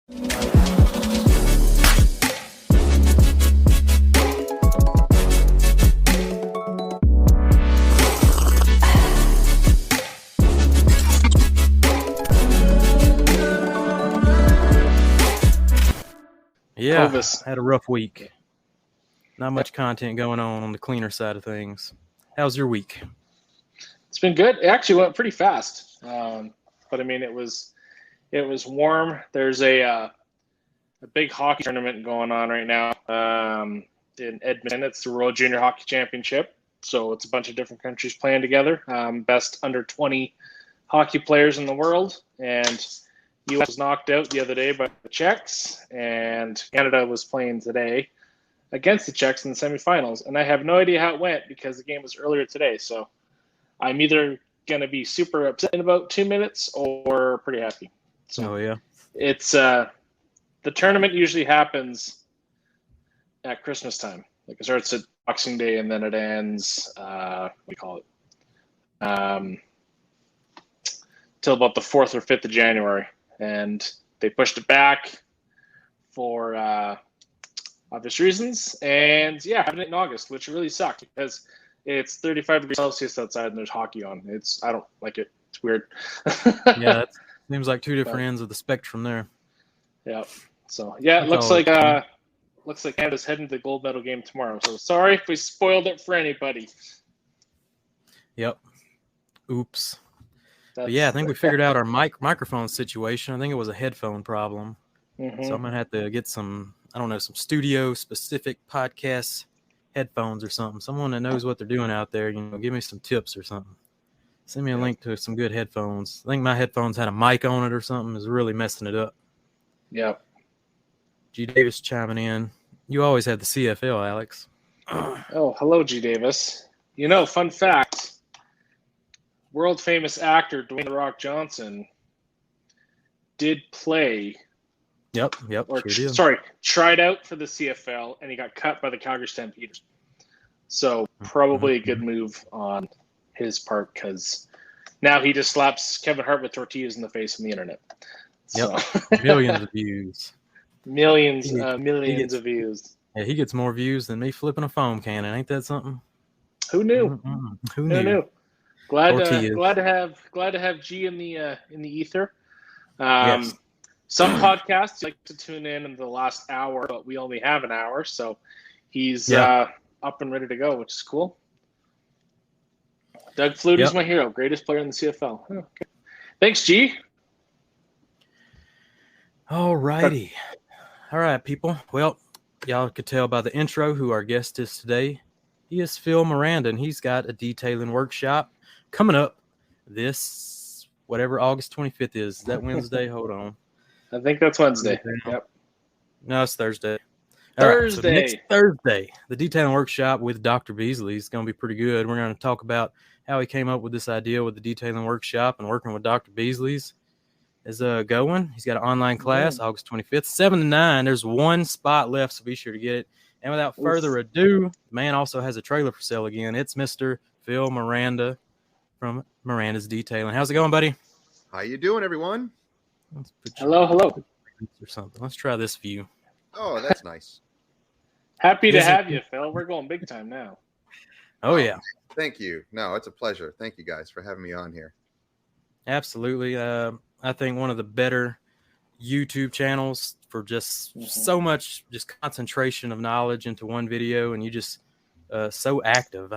Yeah, Clovis. had a rough week. Not much content going on the cleaner side of things. How's your week? It's been good. It actually went pretty fast. But I mean, it was warm. There's a big hockey tournament going on right now in Edmonton. It's the World Junior Hockey Championship. So it's a bunch of different countries playing together. Best under 20 hockey players in the world. And U.S. was knocked out the other day by the Czechs, and Canada was playing today against the Czechs in the semifinals. And I have no idea how it went because the game was earlier today. So I'm either going to be super upset in about 2 minutes or pretty happy. So it's the tournament usually happens at Christmas time. Like it starts at Boxing Day and then it ends, till about the 4th or 5th of January. And they pushed it back for obvious reasons. And yeah, having it in August, which really sucked because it's 35 degrees Celsius outside and there's hockey on. I don't like it. It's weird. Yeah, it seems like two different ends of the spectrum there. Yeah. So yeah, it looks like Canada's heading to the gold medal game tomorrow. So sorry if we spoiled it for anybody. Yep. Oops. But yeah, I think we figured out our microphone situation. I think it was a headphone problem. Mm-hmm. So I'm going to have to get some studio-specific podcast headphones or something. Someone that knows what they're doing out there, give me some tips or something. Send me a link to some good headphones. I think my headphones had a mic on it or something. Is really messing it up. Yeah. G. Davis chiming in. You always had the CFL, Alex. Oh, hello, G. Davis. Fun fact. World famous actor Dwayne "The Rock" Johnson did play. Yep. Tried out for the CFL, and he got cut by the Calgary Stampeders. So probably a good move on his part because now he just slaps Kevin Hart with tortillas in the face on the internet. Yep. So. Millions of views. Millions of views. Yeah, he gets more views than me flipping a foam cannon. Ain't that something? Who knew? Mm-hmm. Who knew? Glad to have G in the ether. Yes. Some podcasts like to tune in the last hour, but we only have an hour, so he's up and ready to go, which is cool. Doug Flutie's my hero, greatest player in the CFL. Oh, okay. Thanks, G. All righty. All right, people. Well, y'all could tell by the intro who our guest is today. He is Phil Miranda, and he's got a detailing workshop coming up this, whatever August 25th is. Is that Wednesday? Hold on. I think that's Wednesday. Yep. No, it's Thursday. Thursday. Right, so next Thursday, the detailing workshop with Dr. Beasley is going to be pretty good. We're going to talk about how he came up with this idea with the detailing workshop and working with Dr. Beasley's is going. He's got an online class August 25th, 7 to 9. There's one spot left, so be sure to get it. And without further ado, the man also has a trailer for sale again. It's Mr. Phil Miranda from Miranda's Detailing. How's it going, buddy? How you doing, everyone? Hello. Or something. Let's try this view. Oh, that's nice. Happy to have you, Phil. We're going big time now. Oh, yeah. Thank you. No, it's a pleasure. Thank you guys for having me on here. Absolutely. I think one of the better YouTube channels for just so much just concentration of knowledge into one video, and you just so active.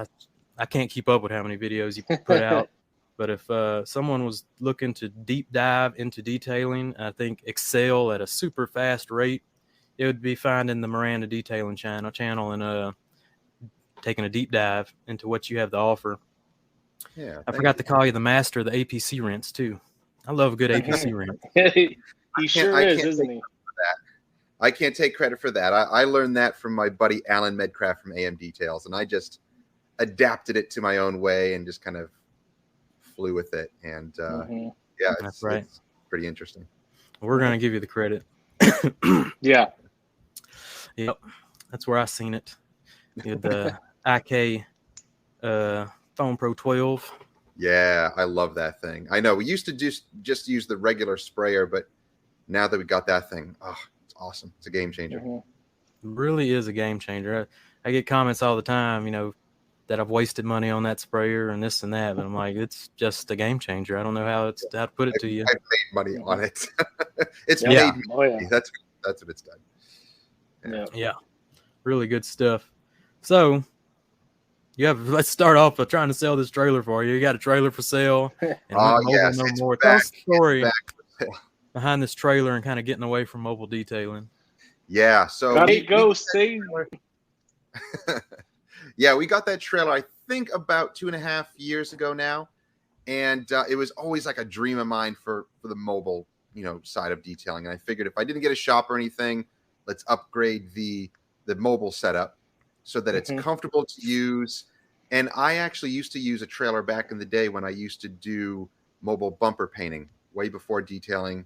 I can't keep up with how many videos you put out. But if someone was looking to deep dive into detailing, I think excel at a super fast rate, it would be finding the Miranda Detailing channel and taking a deep dive into what you have to offer. Yeah, I forgot to call you the master of the APC rents too. I love a good APC rent. He sure is, isn't he? I can't take credit for that. I learned that from my buddy Alan Medcraft from AM Details, and I just adapted it to my own way and just kind of flew with it. And that's right. It's pretty interesting. We're going to give you the credit. Yeah. Yep. That's where I seen it. The IK Phone Pro 12. Yeah, I love that thing. I know we used to just use the regular sprayer, but now that we got that thing, it's awesome. It's a game changer. Mm-hmm. It really is a game changer. I get comments all the time, that I've wasted money on that sprayer and this and that, but I'm like, it's just a game changer. I don't know how to put it to you. I've made money on it. It's Yeah. made me. Oh, yeah. That's what it's done. Yeah. Really good stuff. So let's start off by trying to sell this trailer for you. You got a trailer for sale. And Yes, no it's more. back. Tell us the story It's back for sale. behind this trailer and kind of getting away from mobile detailing. Yeah, so Gotta go, see. Yeah, we got that trailer, I think, about 2.5 years ago now, and it was always like a dream of mine for the mobile, side of detailing. And I figured if I didn't get a shop or anything, let's upgrade the mobile setup so that it's comfortable to use. And I actually used to use a trailer back in the day when I used to do mobile bumper painting way before detailing,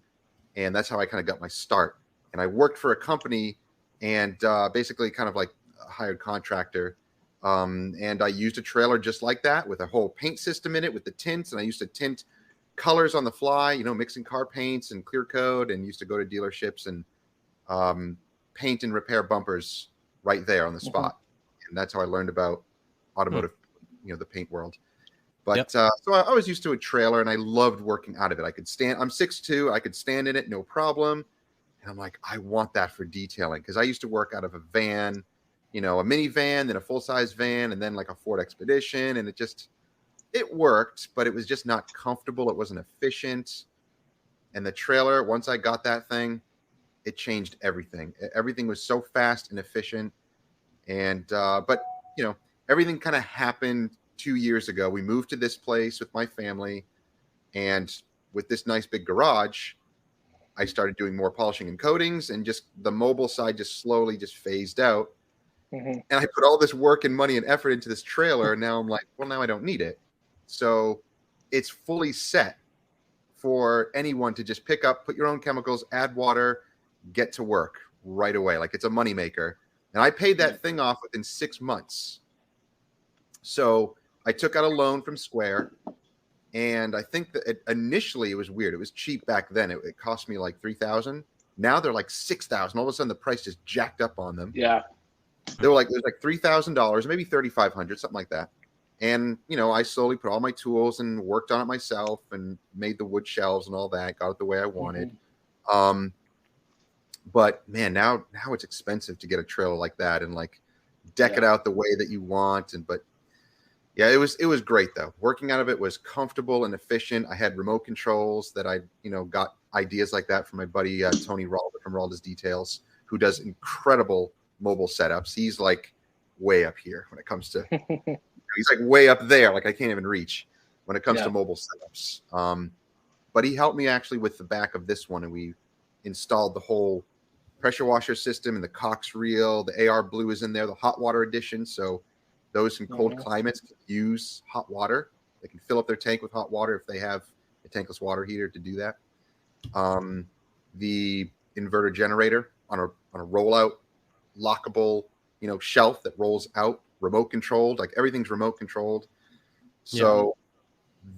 and that's how I kind of got my start. And I worked for a company and basically kind of like a hired contractor. And I used a trailer just like that with a whole paint system in it with the tints. And I used to tint colors on the fly, mixing car paints and clear coat, and used to go to dealerships and paint and repair bumpers right there on the spot. And that's how I learned about automotive, the paint world. But so I was used to a trailer and I loved working out of it. I'm 6'2", I could stand in it, no problem. And I'm like, I want that for detailing, because I used to work out of a van, a minivan, then a full-size van, and then like a Ford Expedition. And it worked, but it was just not comfortable. It wasn't efficient. And the trailer, once I got that thing, it changed everything. Everything was so fast and efficient. And, but, everything kind of happened 2 years ago. We moved to this place with my family, and with this nice big garage, I started doing more polishing and coatings, and just the mobile side just slowly just phased out. And I put all this work and money and effort into this trailer. And now I'm like, well, now I don't need it. So it's fully set for anyone to just pick up, put your own chemicals, add water, get to work right away. Like, it's a moneymaker. And I paid that thing off within 6 months. So I took out a loan from Square. And I think that initially it was weird. It was cheap back then. It cost me like $3,000. Now they're like $6,000. All of a sudden the price just jacked up on them. Yeah. They were like, it was like $3,000, maybe $3,500, something like that. And, I slowly put all my tools and worked on it myself and made the wood shelves and all that, got it the way I wanted. But man, now it's expensive to get a trailer like that and like deck it out the way that you want. But yeah, it was great though. Working out of it was comfortable and efficient. I had remote controls that I, got ideas like that from my buddy Tony Ralda from Ralda's Details, who does incredible mobile setups. He's like way up here when it comes to he's like way up there, like I can't even reach when it comes to mobile setups. But he helped me actually with the back of this one, and we installed the whole pressure washer system and the Cox reel. The AR Blue is in there, the hot water edition, so those in cold climates can use hot water. They can fill up their tank with hot water if they have a tankless water heater to do that. The inverter generator on a rollout lockable, shelf that rolls out, remote controlled, like everything's remote controlled. So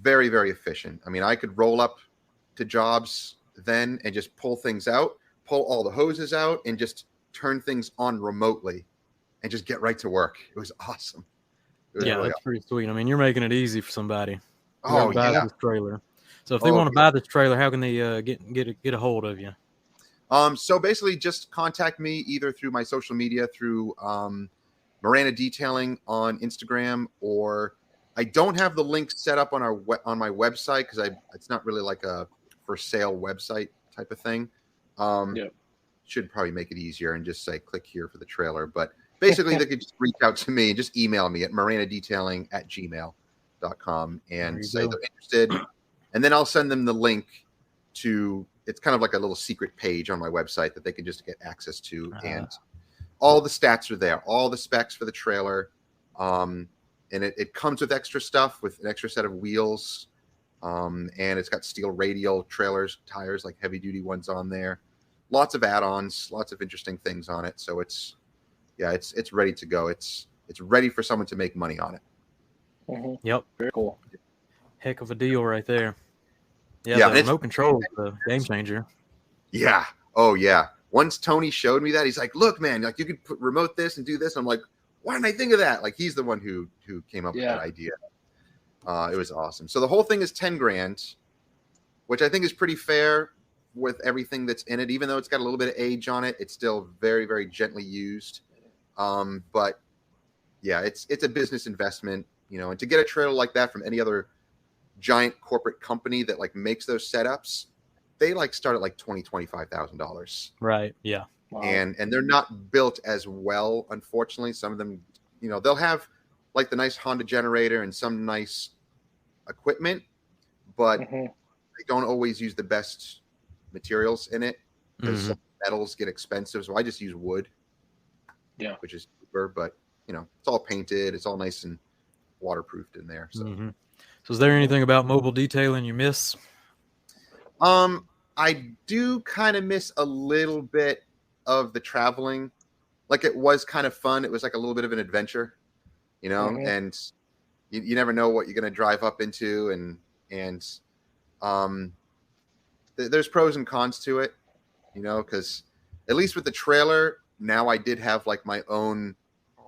very, very efficient. I mean, I could roll up to jobs then and just pull things out, pull all the hoses out, and just turn things on remotely and just get right to work. It was awesome. That's awesome. Pretty sweet. I mean, you're making it easy for somebody. Buy this trailer. So if they want to buy this trailer, how can they get a hold of you? So basically just contact me either through my social media, through Miranda Detailing on Instagram, or I don't have the link set up on my website because it's not really like a for sale website type of thing. Should probably make it easier and just say click here for the trailer. But basically they could just reach out to me and just email me at mirandadetailing@gmail.com and say they're interested. And then I'll send them the link to, it's kind of like a little secret page on my website that they can just get access to. And all the stats are there, all the specs for the trailer. And it comes with extra stuff, with an extra set of wheels. And it's got steel radial tires, like heavy duty ones on there. Lots of add-ons, lots of interesting things on it. So it's ready to go. It's ready for someone to make money on it. Yep. Very cool. Heck of a deal right there. Yeah, the remote control is a game changer. Yeah. Oh yeah. Once Tony showed me that, he's like, "Look, man, like you could remote this and do this." I'm like, "Why didn't I think of that?" Like he's the one who came up with that idea. It was awesome. So the whole thing is 10 grand, which I think is pretty fair with everything that's in it. Even though it's got a little bit of age on it, it's still very, very gently used. But yeah, it's a business investment, and to get a trailer like that from any other giant corporate company that like makes those setups, they like start at like $25,000. Right. Yeah. Wow. And they're not built as well, unfortunately. Some of them, they'll have like the nice Honda generator and some nice equipment, but they don't always use the best materials in it because some metals get expensive. So I just use wood, which is cheaper, but it's all painted. It's all nice and waterproofed in there. So, so is there anything about mobile detailing you miss? I do kind of miss a little bit of the traveling. Like it was kind of fun. It was like a little bit of an adventure, and you never know what you're going to drive up into. And there's pros and cons to it, because at least with the trailer, now I did have like my own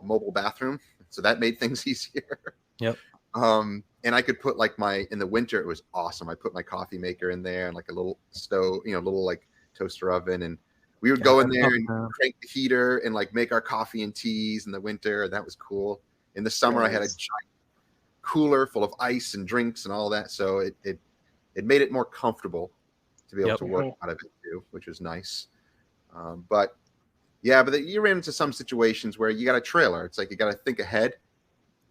mobile bathroom. So that made things easier. Yep. And I could put like in the winter, it was awesome. I put my coffee maker in there and like a little stove, little like toaster oven. And we would go in there and crank the heater and like make our coffee and teas in the winter. And that was cool. In the summer, I had a giant cooler full of ice and drinks and all that. So it made it more comfortable to be able to work out of it too, which was nice. But you ran into some situations where you got a trailer. It's like, you got to think ahead.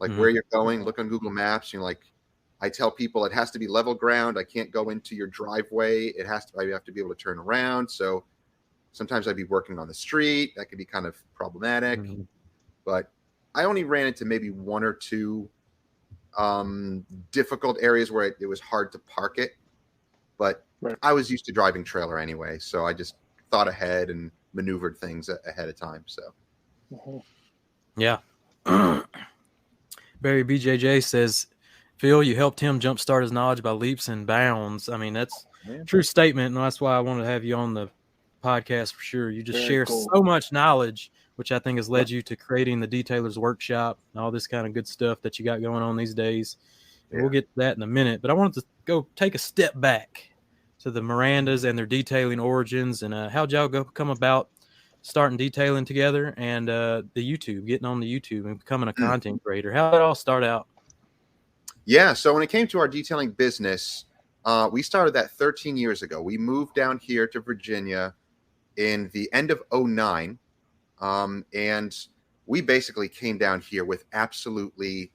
Like where you're going, look on Google Maps. I tell people it has to be level ground. I can't go into your driveway. I have to be able to turn around. So sometimes I'd be working on the street. That could be kind of problematic. But I only ran into maybe one or two difficult areas where it was hard to park it. But I was used to driving trailer anyway. So I just thought ahead and maneuvered things ahead of time. So. Yeah. Barry BJJ says, Phil, you helped him jumpstart his knowledge by leaps and bounds. I mean, that's a true statement, and that's why I wanted to have you on the podcast for sure. You just share so much knowledge, which I think has led you to creating the Detailer's Workshop and all this kind of good stuff that you got going on these days. And we'll get to that in a minute. But I wanted to go take a step back to the Mirandas and their detailing origins, and how'd y'all come about starting detailing together, and getting on the YouTube and becoming a content creator. How did it all start out? Yeah. So when it came to our detailing business, we started that 13 years ago. We moved down here to Virginia in the end of 2009. And we basically came down here with absolutely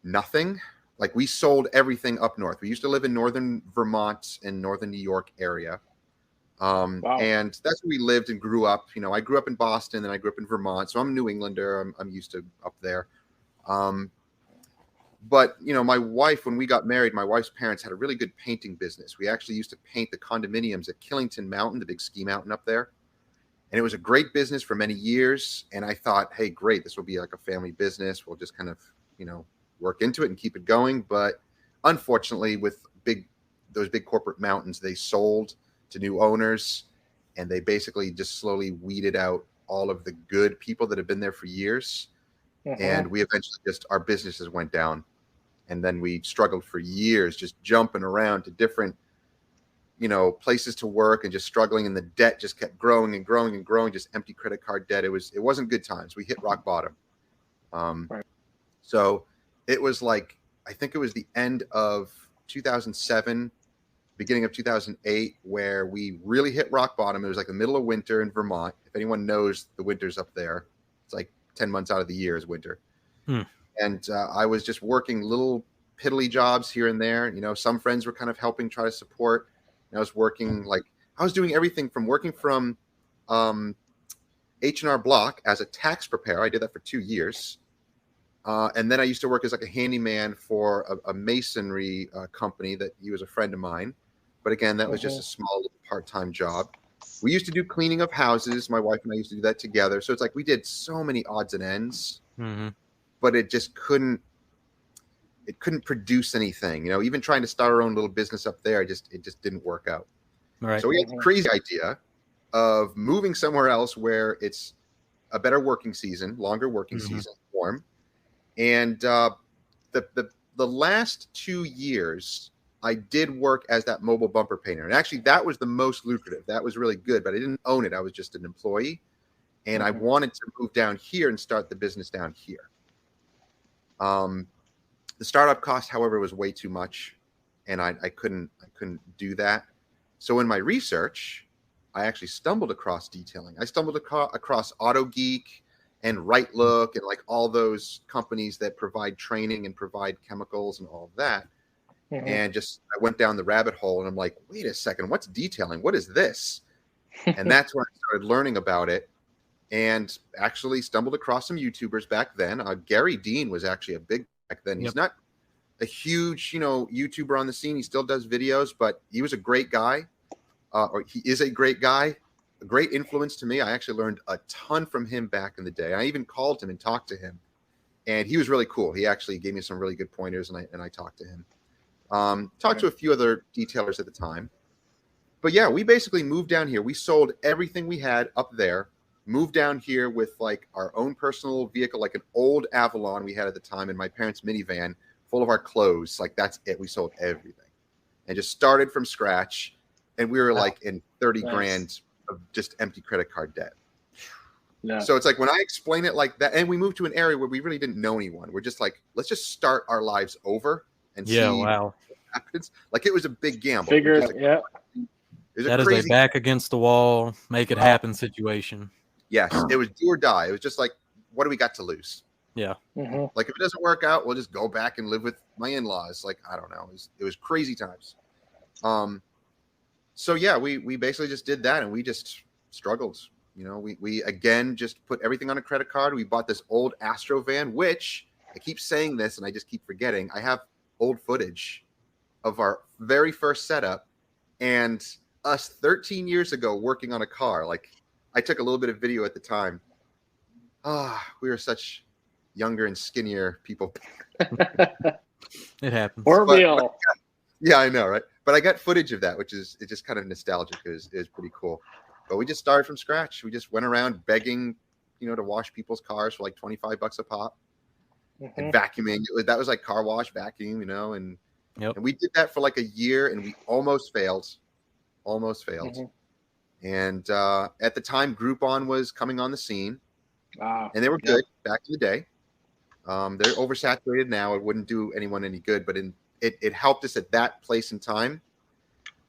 nothing. Like we sold everything up north. We used to live in northern Vermont and northern New York area. And that's where we lived and grew up. I grew up in Boston, and I grew up in Vermont. So I'm a New Englander. I'm used to up there. But my wife, when we got married, my wife's parents had a really good painting business. We actually used to paint the condominiums at Killington Mountain, the big ski mountain up there. And it was a great business for many years. And I thought, hey, great, this will be like a family business. We'll just kind of, work into it and keep it going. But unfortunately, with those big corporate mountains, they sold to new owners, and they basically just slowly weeded out all of the good people that have been there for years. And we eventually our businesses went down, and then we struggled for years, just jumping around to different, places to work and just struggling. And the debt just kept growing and growing and growing, just empty credit card debt. It wasn't good times. We hit rock bottom. So it was like, I think it was the end of 2007, beginning of 2008, where we really hit rock bottom. It was like the middle of winter in Vermont. If anyone knows the winters up there, it's like 10 months out of the year is winter. And I was just working little piddly jobs here and there. Some friends were kind of helping try to support. And I was working I was doing everything from working from H&R Block as a tax preparer. I did that for 2 years. And then I used to work as like a handyman for a masonry company that he was a friend of mine. But again, that was just a small little part-time job. We used to do cleaning of houses. My wife and I used to do that together. So it's like we did so many odds and ends, but it just couldn't produce anything. Even trying to start our own little business up there, it just didn't work out. Right. So we had the crazy idea of moving somewhere else where it's a better working season, longer working season, warm. And the last 2 years, I did work as that mobile bumper painter. And actually, that was the most lucrative. That was really good, but I didn't own it. I was just an employee. And I wanted to move down here and start the business down here. The startup cost, however, was way too much, and I couldn't do that. So in my research, I actually stumbled across detailing. I stumbled across AutoGeek and Right Look and like all those companies that provide training and provide chemicals and all of that. And just I went down the rabbit hole, and I'm like, wait a second, what's detailing? What is this? And that's when I started learning about it, and actually stumbled across some YouTubers back then. Gary Dean was actually a big back then. He's not a huge, YouTuber on the scene. He still does videos, but he was a great guy. Or he is a great guy, a great influence to me. I actually learned a ton from him back in the day. I even called him and talked to him, and he was really cool. He actually gave me some really good pointers, and I talked to him. Talked to a few other detailers at the time. But yeah, we basically moved down here. We sold everything we had up there, moved down here with like our own personal vehicle, like an old Avalon we had at the time in my parents' minivan, full of our clothes. Like that's it. We sold everything and just started from scratch. And we were like in 30 grand of just empty credit card debt. Yeah. So it's like when I explain it like that, and we moved to an area where we really didn't know anyone. We're just like, let's just start our lives over and see what happens. Like it was a big gamble. That is a back against the wall, make it happen situation. Yes, it was do or die. It was just like, what do we got to lose? Yeah. Like if it doesn't work out, we'll just go back and live with my in-laws. Like, I don't know. It was crazy times. So yeah, we basically just did that, and we just struggled. We again just put everything on a credit card. We bought this old Astro van, which I keep saying this and I just keep forgetting. I have old footage of our very first setup and us 13 years ago working on a car. Like I took a little bit of video at the time. We were such younger and skinnier people. It happens. But, yeah, I know, right? But I got footage of that, which is it's just kind of nostalgic. It was pretty cool. But we just started from scratch. We just went around begging, to wash people's cars for like $25 a pop, and vacuuming. That was like car wash, vacuum, and we did that for like a year, and we almost failed. And at the time, Groupon was coming on the scene, and they were good back in the day. They're oversaturated now. It wouldn't do anyone any good, but it helped us at that place in time,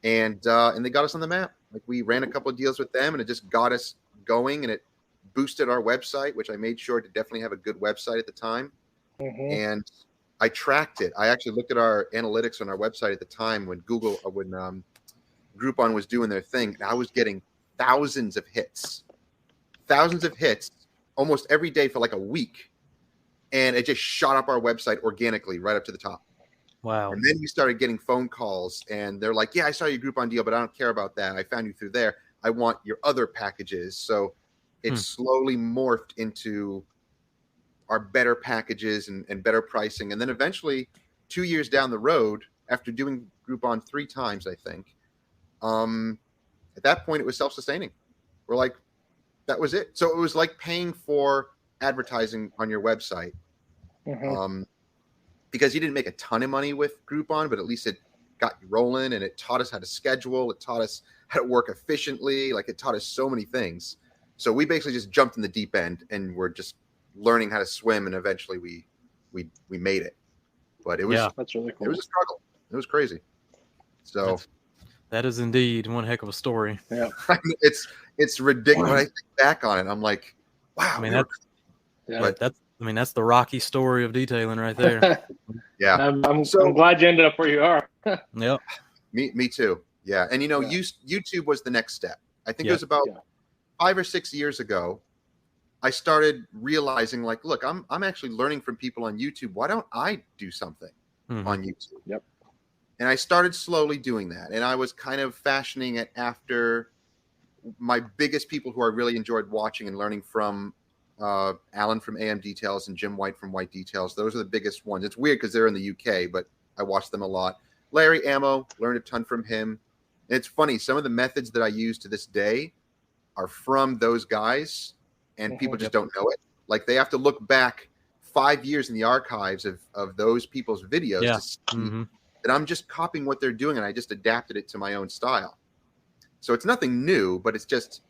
and they got us on the map. Like we ran a couple of deals with them, and it just got us going, and it boosted our website, which I made sure to definitely have a good website at the time. And I tracked it. I actually looked at our analytics on our website at the time when Groupon was doing their thing, and I was getting thousands of hits almost every day for like a week, and it just shot up our website organically right up to the top. Wow. And then we started getting phone calls, and they're like, yeah, I saw your Groupon deal, but I don't care about that. I found you through there. I want your other packages. So it slowly morphed into our better packages and better pricing. And then eventually 2 years down the road, after doing Groupon 3 times, I think, at that point it was self-sustaining. We're like, that was it. So it was like paying for advertising on your website. Because you didn't make a ton of money with Groupon, but at least it got you rolling, and it taught us how to schedule. It taught us how to work efficiently. Like it taught us so many things. So we basically just jumped in the deep end, and we're just learning how to swim, and eventually we made it. But it was that's really cool. It was a struggle. It was crazy. So that is indeed one heck of a story. Yeah, it's ridiculous. When I think back on it, I'm like, wow. That's the Rocky story of detailing right there. Yeah. I'm glad you ended up where you are. Yep. Me too. Yeah. And YouTube was the next step. I think it was about 5 or 6 years ago. I started realizing like, look, I'm actually learning from people on YouTube. Why don't I do something on YouTube? Yep. And I started slowly doing that. And I was kind of fashioning it after my biggest people who I really enjoyed watching and learning from, Alan from AM Details and Jim White from White Details. Those are the biggest ones. It's weird because they're in the UK, but I watched them a lot. Larry Ammo, learned a ton from him. It's funny. Some of the methods that I use to this day are from those guys, and people just don't know it. Like they have to look back 5 years in the archives of those people's videos to see that I'm just copying what they're doing, and I just adapted it to my own style. So it's nothing new, but it's just,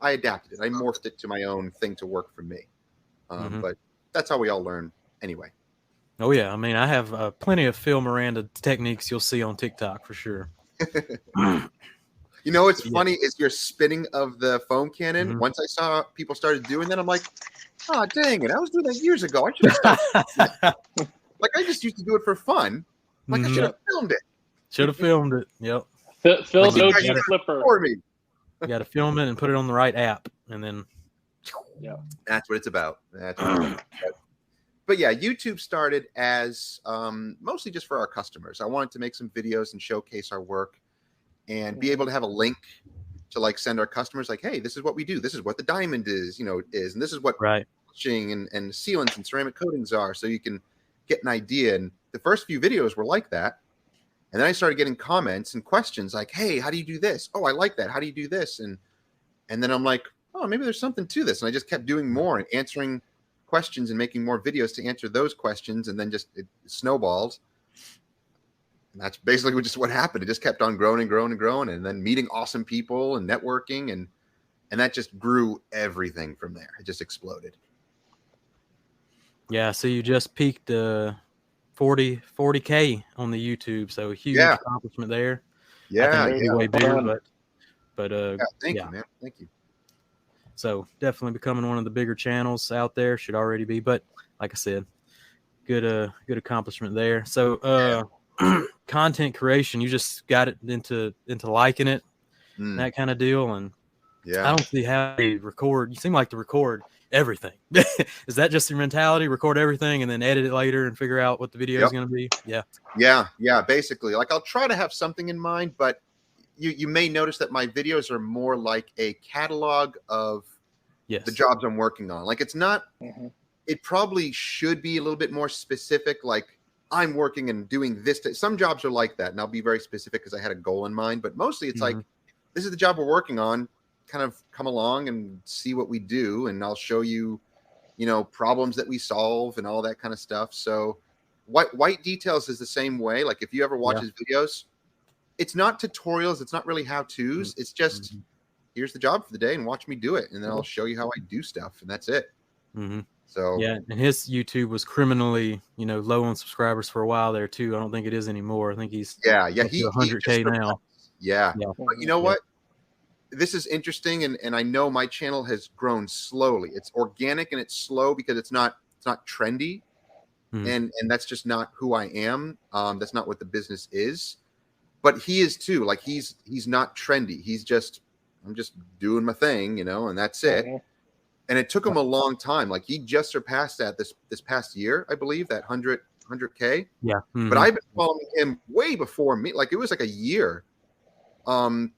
I adapted it. I morphed it to my own thing to work for me. But that's how we all learn anyway. Oh, yeah. I mean, I have plenty of Phil Miranda techniques you'll see on TikTok for sure. What's funny is your spinning of the foam cannon. Once I saw people started doing that, I'm like, oh, dang it. I was doing that years ago. I should have stopped. Like, I just used to do it for fun. Like, I should have filmed it. Should have filmed it. Yep. Phil's OG flipper. For me. You got to film it and put it on the right app, and then. Yeah, that's what it's about. But yeah, YouTube started as mostly just for our customers. I wanted to make some videos and showcase our work, and be able to have a link to like send our customers like, hey, this is what we do. This is what the diamond is, and this is what polishing and sealants and ceramic coatings are, so you can get an idea. And the first few videos were like that. And then I started getting comments and questions like, hey, how do you do this? Oh, I like that. How do you do this? And then I'm like, oh, maybe there's something to this. And I just kept doing more and answering questions and making more videos to answer those questions. And then just it snowballed. And that's basically just what happened. It just kept on growing and growing and growing. And then meeting awesome people and networking. And that just grew everything from there. It just exploded. Yeah. So you just peaked 40K on the YouTube, so a huge accomplishment there. Yeah, I think it'd be way bigger, but thank you, man. Thank you. So definitely becoming one of the bigger channels out there. Should already be, but like I said, good accomplishment there. So content creation, you just got it into liking it, that kind of deal, and I don't see how you record. You seem like to record everything. Is that just your mentality? Record everything and then edit it later and figure out what the video is going to be? Yeah. Basically, like I'll try to have something in mind, but you may notice that my videos are more like a catalog of the jobs I'm working on. Like it's not. It probably should be a little bit more specific. Like I'm working and doing this. Some jobs are like that, and I'll be very specific because I had a goal in mind. But mostly, it's like this is the job we're working on. Kind of come along and see what we do, and I'll show you, problems that we solve and all that kind of stuff. So White Details is the same way. Like if you ever watch his videos, it's not tutorials. It's not really how-tos. It's just, here's the job for the day and watch me do it. And then I'll show you how I do stuff, and that's it. So yeah. And his YouTube was criminally, low on subscribers for a while there too. I don't think it is anymore. I think he's he 100K now. Yeah. But you know what? This is interesting, and I know my channel has grown slowly. It's organic and it's slow because it's not trendy, and that's just not who I am. That's not what the business is. But he is too. Like he's not trendy. I'm just doing my thing, and that's it. And it took him a long time. Like he just surpassed that this past year, I believe, that 100K. Yeah. But I've been following him way before me. Like it was like a year.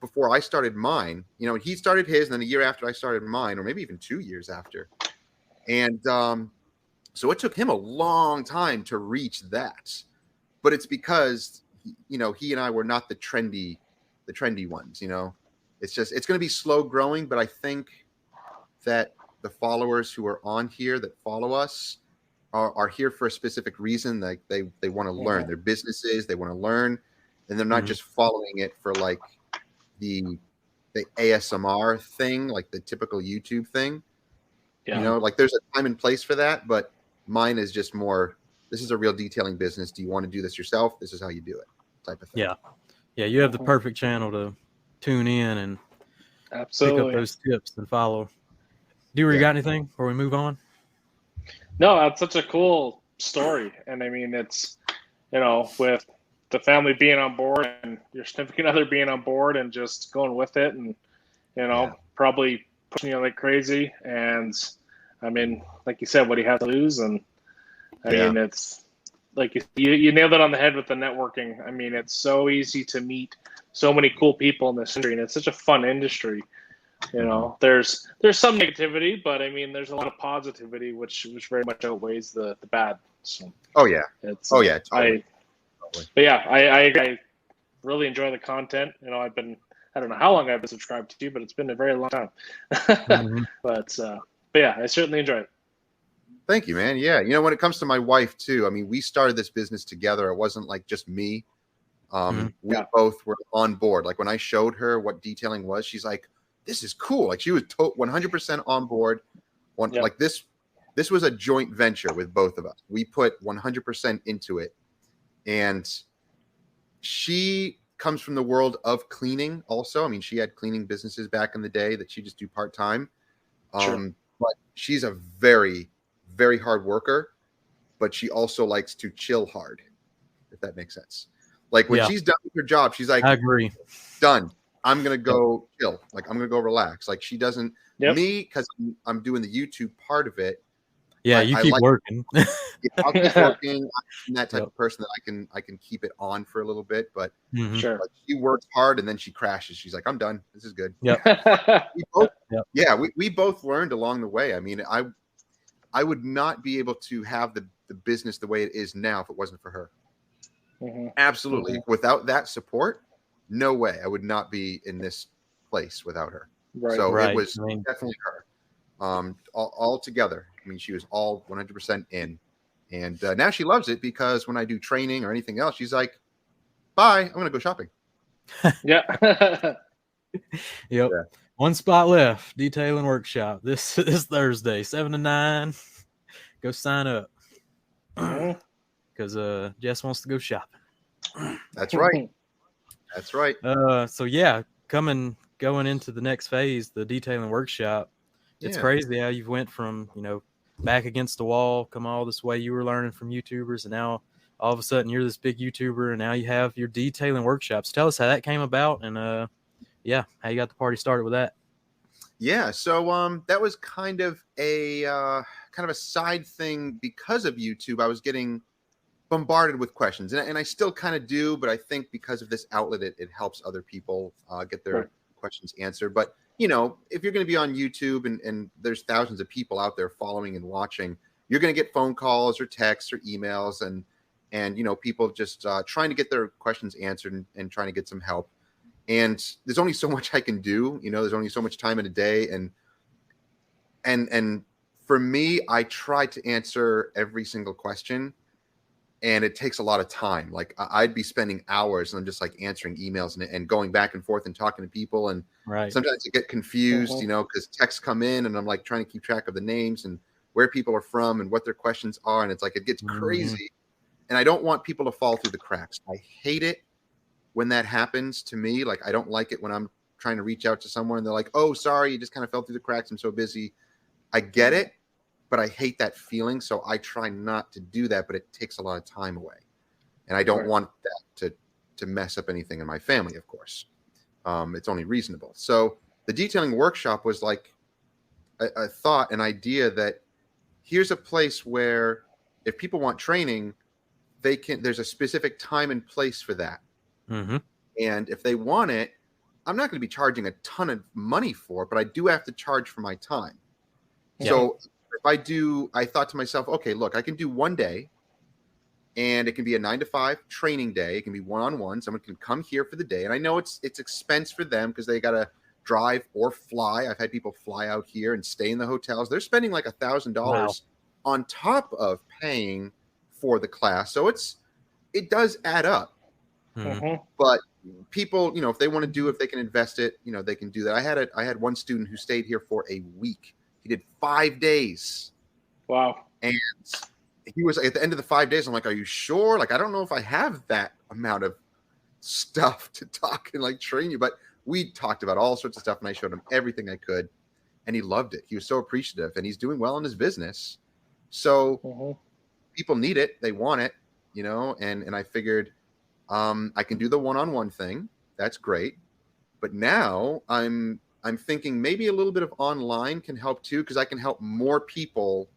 Before I started mine, he started his, and then a year after I started mine, or maybe even 2 years after. And so it took him a long time to reach that, but it's because he and I were not the trendy ones. It's going to be slow growing, but I think that the followers who are on here that follow us are here for a specific reason. Like they want to learn their businesses, they want to learn, and they're not just following it for like the ASMR thing, like the typical YouTube thing. Like there's a time and place for that, but mine is just more, this is a real detailing business. Do you want to do this yourself? This is how you do it, type of thing. Yeah, you have the perfect channel to tune in and pick up those tips and follow. Dewey, you got anything before we move on? No, that's such a cool story. And I mean, it's, with the family being on board and your significant other being on board and just going with it, and probably pushing you like crazy. And I mean, like you said, what he has to lose, and I mean, it's like you nailed it on the head with the networking. I mean, it's so easy to meet so many cool people in this industry, and it's such a fun industry. There's some negativity, but I mean, there's a lot of positivity, which very much outweighs the bad. So totally. But yeah, I really enjoying the content. You know, I don't know how long I've been subscribed to you, but it's been a very long time. But yeah, I certainly enjoy it. Thank you, man. Yeah. You know, when it comes to my wife too, I mean, we started this business together. It wasn't like just me. We both were on board. Like when I showed her what detailing was, she's like, this is cool. Like she was 100% on board. Like this was a joint venture with both of us. We put 100% into it. And she comes from the world of cleaning also. I mean, she had cleaning businesses back in the day that she just do part-time. But she's a very, very hard worker, but she also likes to chill hard, if that makes sense. Like when she's done with her job, she's like, I agree. Done. I'm going to go chill. Like I'm going to go relax. Like she doesn't, me, because I'm doing the YouTube part of it. Yeah, you keep working. I'll keep working. I'm that type of person that I can keep it on for a little bit, but sure. like she works hard and then she crashes. She's like, I'm done. This is good. We both learned along the way. I mean, I would not be able to have the business the way it is now if it wasn't for her. Absolutely. Without that support, no way. I would not be in this place without her. It was definitely her. All together. I mean, she was all 100% in, and now she loves it because when I do training or anything else, she's like, "Bye, I'm gonna go shopping." Yep. One spot left. Detailing workshop this Thursday, 7 to 9. Go sign up because Jess wants to go shopping. That's right. That's right. So yeah, going into the next phase, the detailing workshop. It's crazy how you've went from, back against the wall, come all this way. You were learning from YouTubers, and now all of a sudden you're this big YouTuber, and now you have your detailing workshops. Tell us how that came about, and how you got the party started with that. Yeah, so that was kind of a side thing because of YouTube. I was getting bombarded with questions, and I still kind of do, but I think because of this outlet, it helps other people get their questions answered. But if you're going to be on YouTube and there's thousands of people out there following and watching, you're going to get phone calls or texts or emails and people just trying to get their questions answered and trying to get some help. And there's only so much I can do. There's only so much time in a day. And for me, I try to answer every single question. And it takes a lot of time. Like I'd be spending hours and I'm just like answering emails and going back and forth and talking to people. And sometimes I get confused, because texts come in and I'm like trying to keep track of the names and where people are from and what their questions are. And it's like, it gets crazy. And I don't want people to fall through the cracks. I hate it when that happens to me. Like, I don't like it when I'm trying to reach out to someone and they're like, oh, sorry, you just kind of fell through the cracks. I'm so busy. I get it. But I hate that feeling, so I try not to do that, but it takes a lot of time away. And I don't want that to mess up anything in my family, of course. It's only reasonable. So the detailing workshop was like a thought, an idea that here's a place where if people want training, there's a specific time and place for that. And if they want it, I'm not going to be charging a ton of money for it, but I do have to charge for my time. So I thought to myself, okay, look, I can do one day and it can be a 9 to 5 training day. It can be one-on-one. Someone can come here for the day. And I know it's expense for them because they got to drive or fly. I've had people fly out here and stay in the hotels. They're spending like $1,000 on top of paying for the class. So it does add up. But people, if they want to do, if they can invest it, they can do that. I had one student who stayed here for a week. He did 5 days. Wow. And he was at the end of the 5 days. I'm like, are you sure? Like, I don't know if I have that amount of stuff to talk and like train you. But we talked about all sorts of stuff and I showed him everything I could. And he loved it. He was so appreciative and he's doing well in his business. So people need it. They want it, and I figured I can do the one-on-one thing. That's great. But now I'm thinking maybe a little bit of online can help too, because I can help more people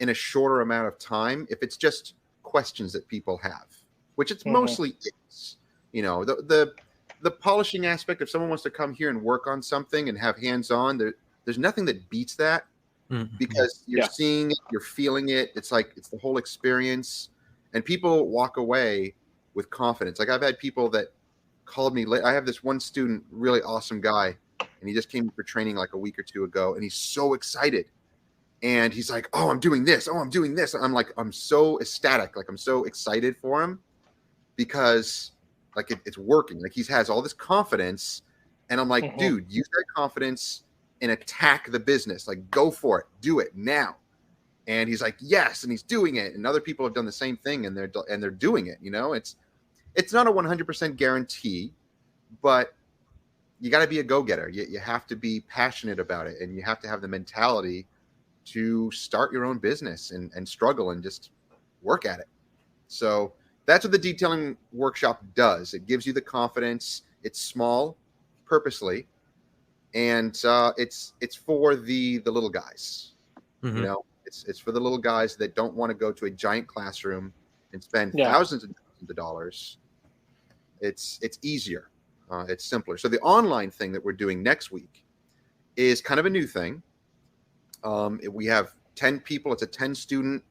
in a shorter amount of time if it's just questions that people have, which it's mostly is. The polishing aspect, if someone wants to come here and work on something and have hands-on, there's nothing that beats that because you're seeing it, you're feeling it. It's the whole experience, and people walk away with confidence. Like I've had people that called me late. I have this one student, really awesome guy, and he just came for training like a week or two ago, and he's so excited. And he's like, oh, I'm doing this. Oh, I'm doing this. I'm like, I'm so ecstatic. Like, I'm so excited for him because like it's working. Like he has all this confidence. And I'm like, dude, use that confidence and attack the business. Like, go for it. Do it now. And he's like, yes. And he's doing it. And other people have done the same thing and they're doing it. You know, it's not a 100% guarantee, but you got to be a go-getter. You have to be passionate about it. And you have to have the mentality to start your own business and struggle and just work at it. So that's what the detailing workshop does. It gives you the confidence. It's small, purposely, and it's for the little guys. You know, it's for the little guys that don't want to go to a giant classroom and spend thousands of dollars. It's easier. It's simpler. So the online thing that we're doing next week is kind of a new thing. We have 10 people. It's a 10 student,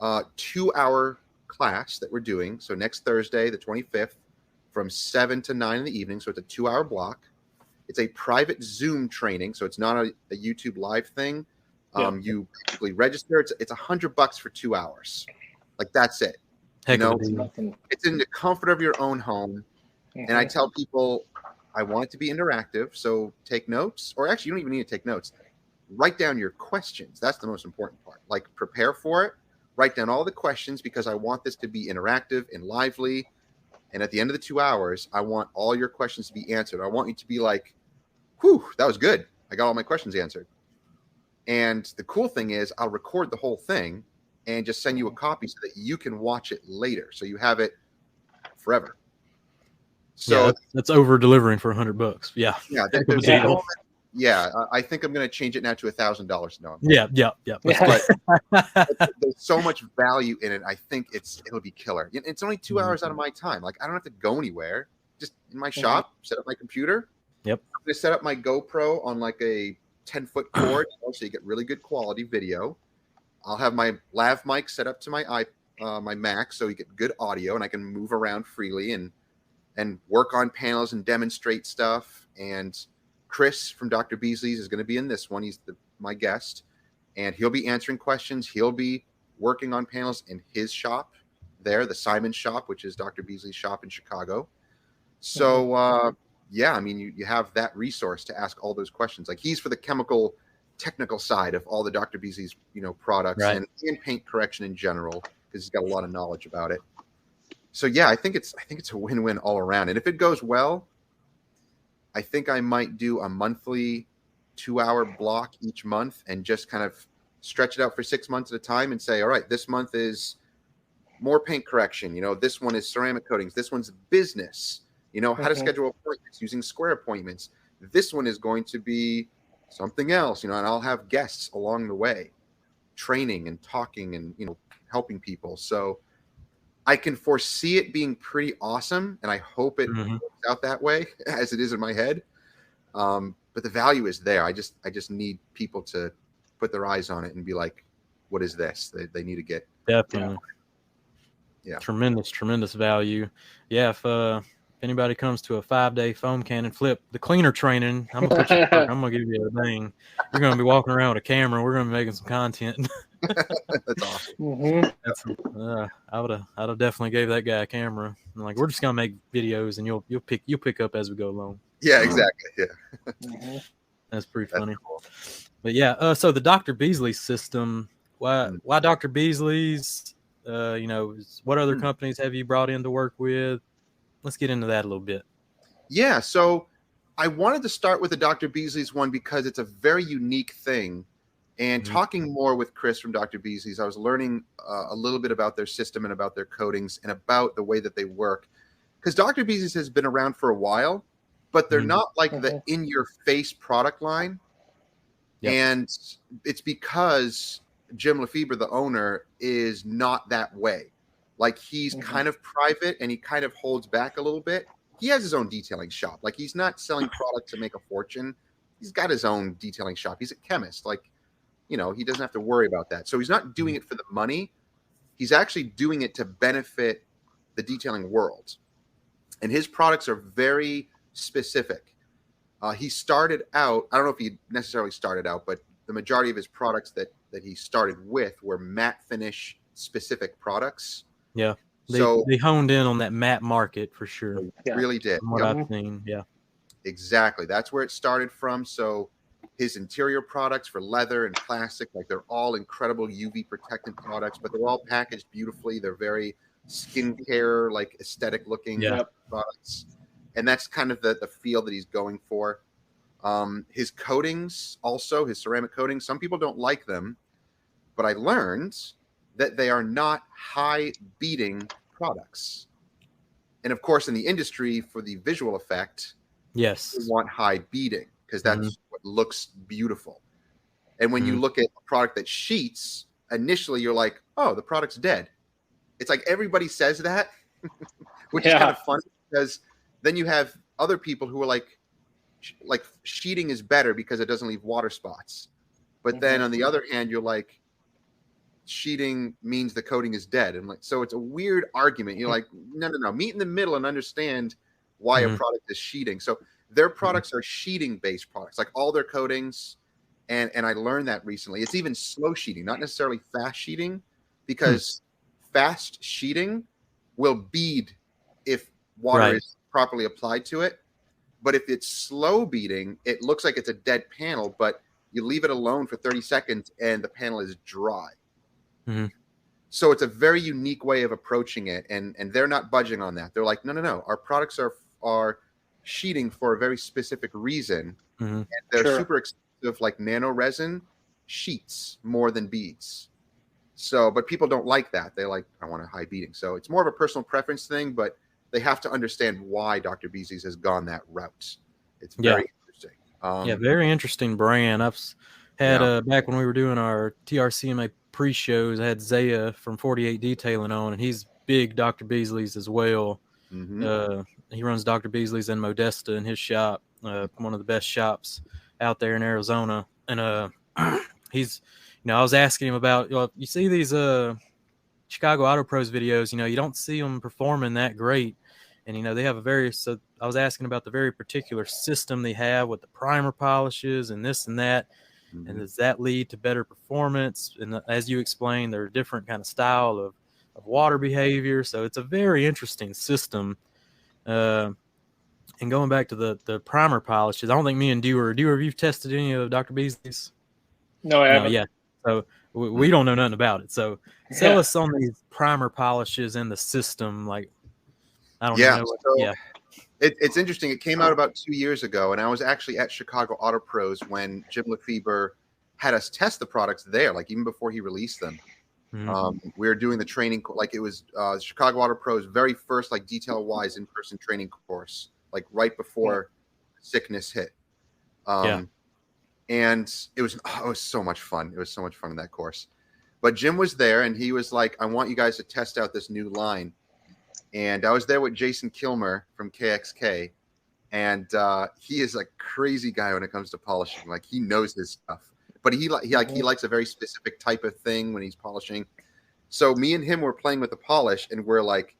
2-hour class that we're doing. So next Thursday, the 25th, from 7 to 9 in the evening. So it's a 2-hour block. It's a private Zoom training. So it's not a YouTube live thing. You basically register. It's $100 for 2 hours. Like, that's it. Heck, you know, it's in the comfort of your own home. And I tell people I want it to be interactive. So take notes, or actually you don't even need to take notes. Write down your questions. That's the most important part. Like, prepare for it. Write down all the questions because I want this to be interactive and lively. And at the end of the 2 hours, I want all your questions to be answered. I want you to be like, whew, that was good. I got all my questions answered. And the cool thing is I'll record the whole thing and just send you a copy so that you can watch it later. So you have it forever. So that's over delivering for $100. Yeah. Yeah, I think I'm going to change it now to $1,000. No. Yeah. But there's so much value in it. I think it'll be killer. It's only 2 hours out of my time. Like, I don't have to go anywhere. Just in my shop, set up my computer. Yep. I'm going to set up my GoPro on like a 10-foot cord, so you get really good quality video. I'll have my lav mic set up to my my Mac, so you get good audio, and I can move around freely and work on panels and demonstrate stuff. And Chris from Dr. Beasley's is going to be in this one. He's my guest, and he'll be answering questions. He'll be working on panels in his shop there, the Simon shop, which is Dr. Beasley's shop in Chicago. So, I mean, you have that resource to ask all those questions. Like, he's for the chemical technical side of all the Dr. Beasley's, products and paint correction in general, because he's got a lot of knowledge about it. So yeah, I think it's a win-win all around. And if it goes well, I think I might do a monthly 2-hour block each month and just kind of stretch it out for 6 months at a time and say, all right, this month is more paint correction. This one is ceramic coatings. This one's business, how to schedule appointments using square appointments. This one is going to be something else, and I'll have guests along the way, training and talking and, helping people. So I can foresee it being pretty awesome, and I hope it works out that way as it is in my head. But the value is there. I just need people to put their eyes on it and be like, what is this? They need to get definitely. Yeah. Tremendous value. Yeah. If anybody comes to a 5-day foam cannon flip, the cleaner training, I'm gonna put you I'm gonna give you a thing. You're gonna be walking around with a camera. We're gonna be making some content. That's awesome. I would have definitely gave that guy a camera. I'm like, we're just gonna make videos, and you'll pick up as we go along. Yeah, exactly. Yeah. That's pretty funny. Cool. But yeah, so the Dr. Beasley system. Why Dr. Beasley's? What other companies have you brought in to work with? Let's get into that a little bit. Yeah, so I wanted to start with the Dr. Beasley's one because it's a very unique thing. And talking more with Chris from Dr. Beasley's, I was learning a little bit about their system and about their coatings and about the way that they work. Because Dr. Beasley's has been around for a while, but they're not like the in-your-face product line. Yep. And it's because Jim Lefebvre, the owner, is not that way. Like, he's kind of private and he kind of holds back a little bit. He has his own detailing shop. Like, he's not selling product to make a fortune. He's got his own detailing shop. He's a chemist. Like, he doesn't have to worry about that. So he's not doing it for the money. He's actually doing it to benefit the detailing world. and his products are very specific. He started out, I don't know if he necessarily started out, but the majority of his products that he started with were matte finish specific products. Yeah. So they honed in on that matte market for sure. They really did. From what I've seen, yeah. Exactly. That's where it started from. So his interior products for leather and plastic, like they're all incredible UV protectant products, but they're all packaged beautifully. They're very skincare, like aesthetic looking products. And that's kind of the feel that he's going for. His coatings, also his ceramic coatings, some people don't like them, but I learned that they are not high beating products. And of course, in the industry, for the visual effect, yes, you want high beating because that's what looks beautiful. And when you look at a product that sheets, initially you're like, oh, the product's dead. It's like everybody says that, which is kind of funny because then you have other people who are like sheeting is better because it doesn't leave water spots. But then on the other hand, you're like, sheeting means the coating is dead. And like, so it's a weird argument. You're like, no, meet in the middle and understand why a product is sheeting. So their products are sheeting based products, like all their coatings. And I learned that recently. It's even slow sheeting, not necessarily fast sheeting, because fast sheeting will bead if water is properly applied to it. But if it's slow beading, it looks like it's a dead panel, but you leave it alone for 30 seconds and the panel is dry. So it's a very unique way of approaching it, and they're not budging on that. They're like, no, our products are sheeting for a very specific reason, and they're super expensive, like nano resin sheets more than beads. So, but people don't like that. They like, I want a high beating. So it's more of a personal preference thing, but they have to understand why Dr. Beasley's has gone that route. It's very interesting. Very interesting brand. I've had back when we were doing our TRCMA pre-shows, I had Zaya from 48 Detailing on, and he's big Dr. Beasley's as well. He runs Dr. Beasley's in Modesta in his shop, one of the best shops out there in Arizona. And he's, I was asking him about, you see these Chicago Auto Pros videos, you don't see them performing that great. And, they have so I was asking about the very particular system they have with the primer polishes and this and that. And does that lead to better performance? And as you explained, there are different kind of style of water behavior. So it's a very interesting system. And going back to the primer polishes, I don't think me and Dewar, have you tested any of Dr. Beasley's? No, I haven't. Yeah. So we don't know nothing about it. So sell us on these primer polishes in the system. Like, I don't know. It's interesting. It came out about 2 years ago, and I was actually at Chicago Auto Pros when Jim Lefebvre had us test the products there, like even before he released them. We were doing the training, like it was Chicago Auto Pros' very first like detail-wise in-person training course, like right before sickness hit. And it was so much fun. It was so much fun in that course. But Jim was there, and he was like, I want you guys to test out this new line. And I was there with Jason Kilmer from KXK, and he is a crazy guy when it comes to polishing. Like, he knows his stuff, but he likes a very specific type of thing when he's polishing. So me and him were playing with the polish, and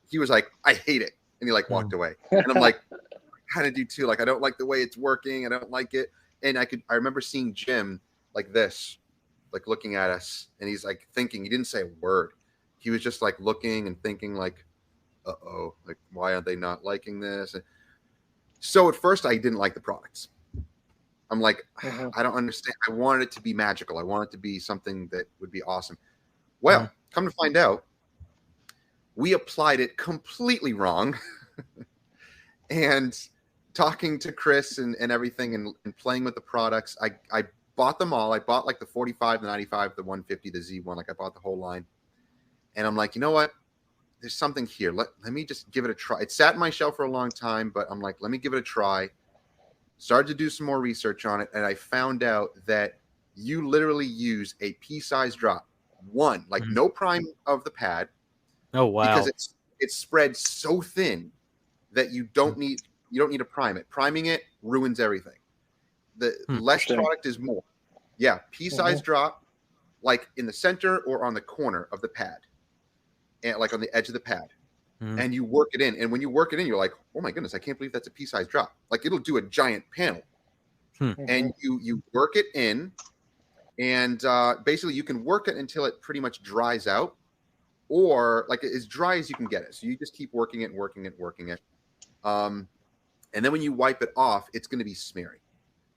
he was like, I hate it, and he like walked away, and I'm like, I kind of do too. Like, I don't like the way it's working. I don't like it. And I remember seeing Jim like this, like looking at us, and he's like thinking. He didn't say a word. He was just like looking and thinking like, uh-oh, like, why are they not liking this? And so at first I didn't like the products. I'm like, I don't understand. I wanted it to be magical. I wanted it to be something that would be awesome. Well, come to find out, we applied it completely wrong. And talking to Chris and everything and playing with the products, I bought them all. I bought like the 45, the 95, the 150, the Z1. Like, I bought the whole line. And I'm like, you know what? There's something here. Let me just give it a try. It sat in my shelf for a long time, but I'm like, let me give it a try. Started to do some more research on it, and I found out that you literally use a pea-sized drop, no prime of the pad. Oh wow! Because it's spread so thin that you don't need to prime it. Priming it ruins everything. The less product is more. Yeah, pea-sized drop, like in the center or on the corner of the pad. And like on the edge of the pad. and you work it in. And when you work it in, you're like, oh my goodness, I can't believe that's a pea-sized drop. Like it'll do a giant panel. And you work it in, and basically you can work it until it pretty much dries out, or like as dry as you can get it. So you just keep working it and working it, working it. And then when you wipe it off, it's going to be smeary.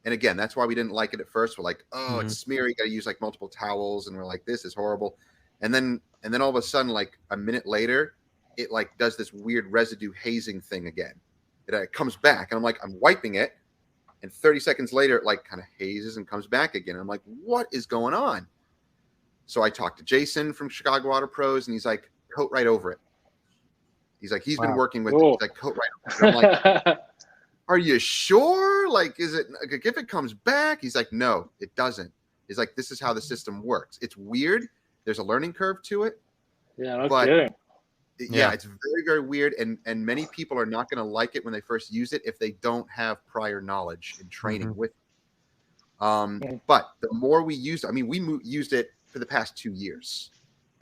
And again, that's why we didn't like it at first. We're like, oh, it's smeary. Got to use like multiple towels. And we're like, this is horrible. And then all of a sudden, like a minute later, it like does this weird residue hazing thing again. It comes back, and I'm like, I'm wiping it. And 30 seconds later, it like kind of hazes and comes back again. I'm like, what is going on? So I talked to Jason from Chicago Auto Pros, and he's like, coat right over it. He's like, he's been working with it. He's like, coat right over it. I'm like, are you sure? Like, is it, like, if it comes back? He's like, no, it doesn't. He's like, this is how the system works. It's weird. There's a learning curve to it. Yeah, no kidding. Yeah, it's very, very weird. And many people are not going to like it when they first use it if they don't have prior knowledge and training with it. But the more we use it, I mean, we used it for the past 2 years.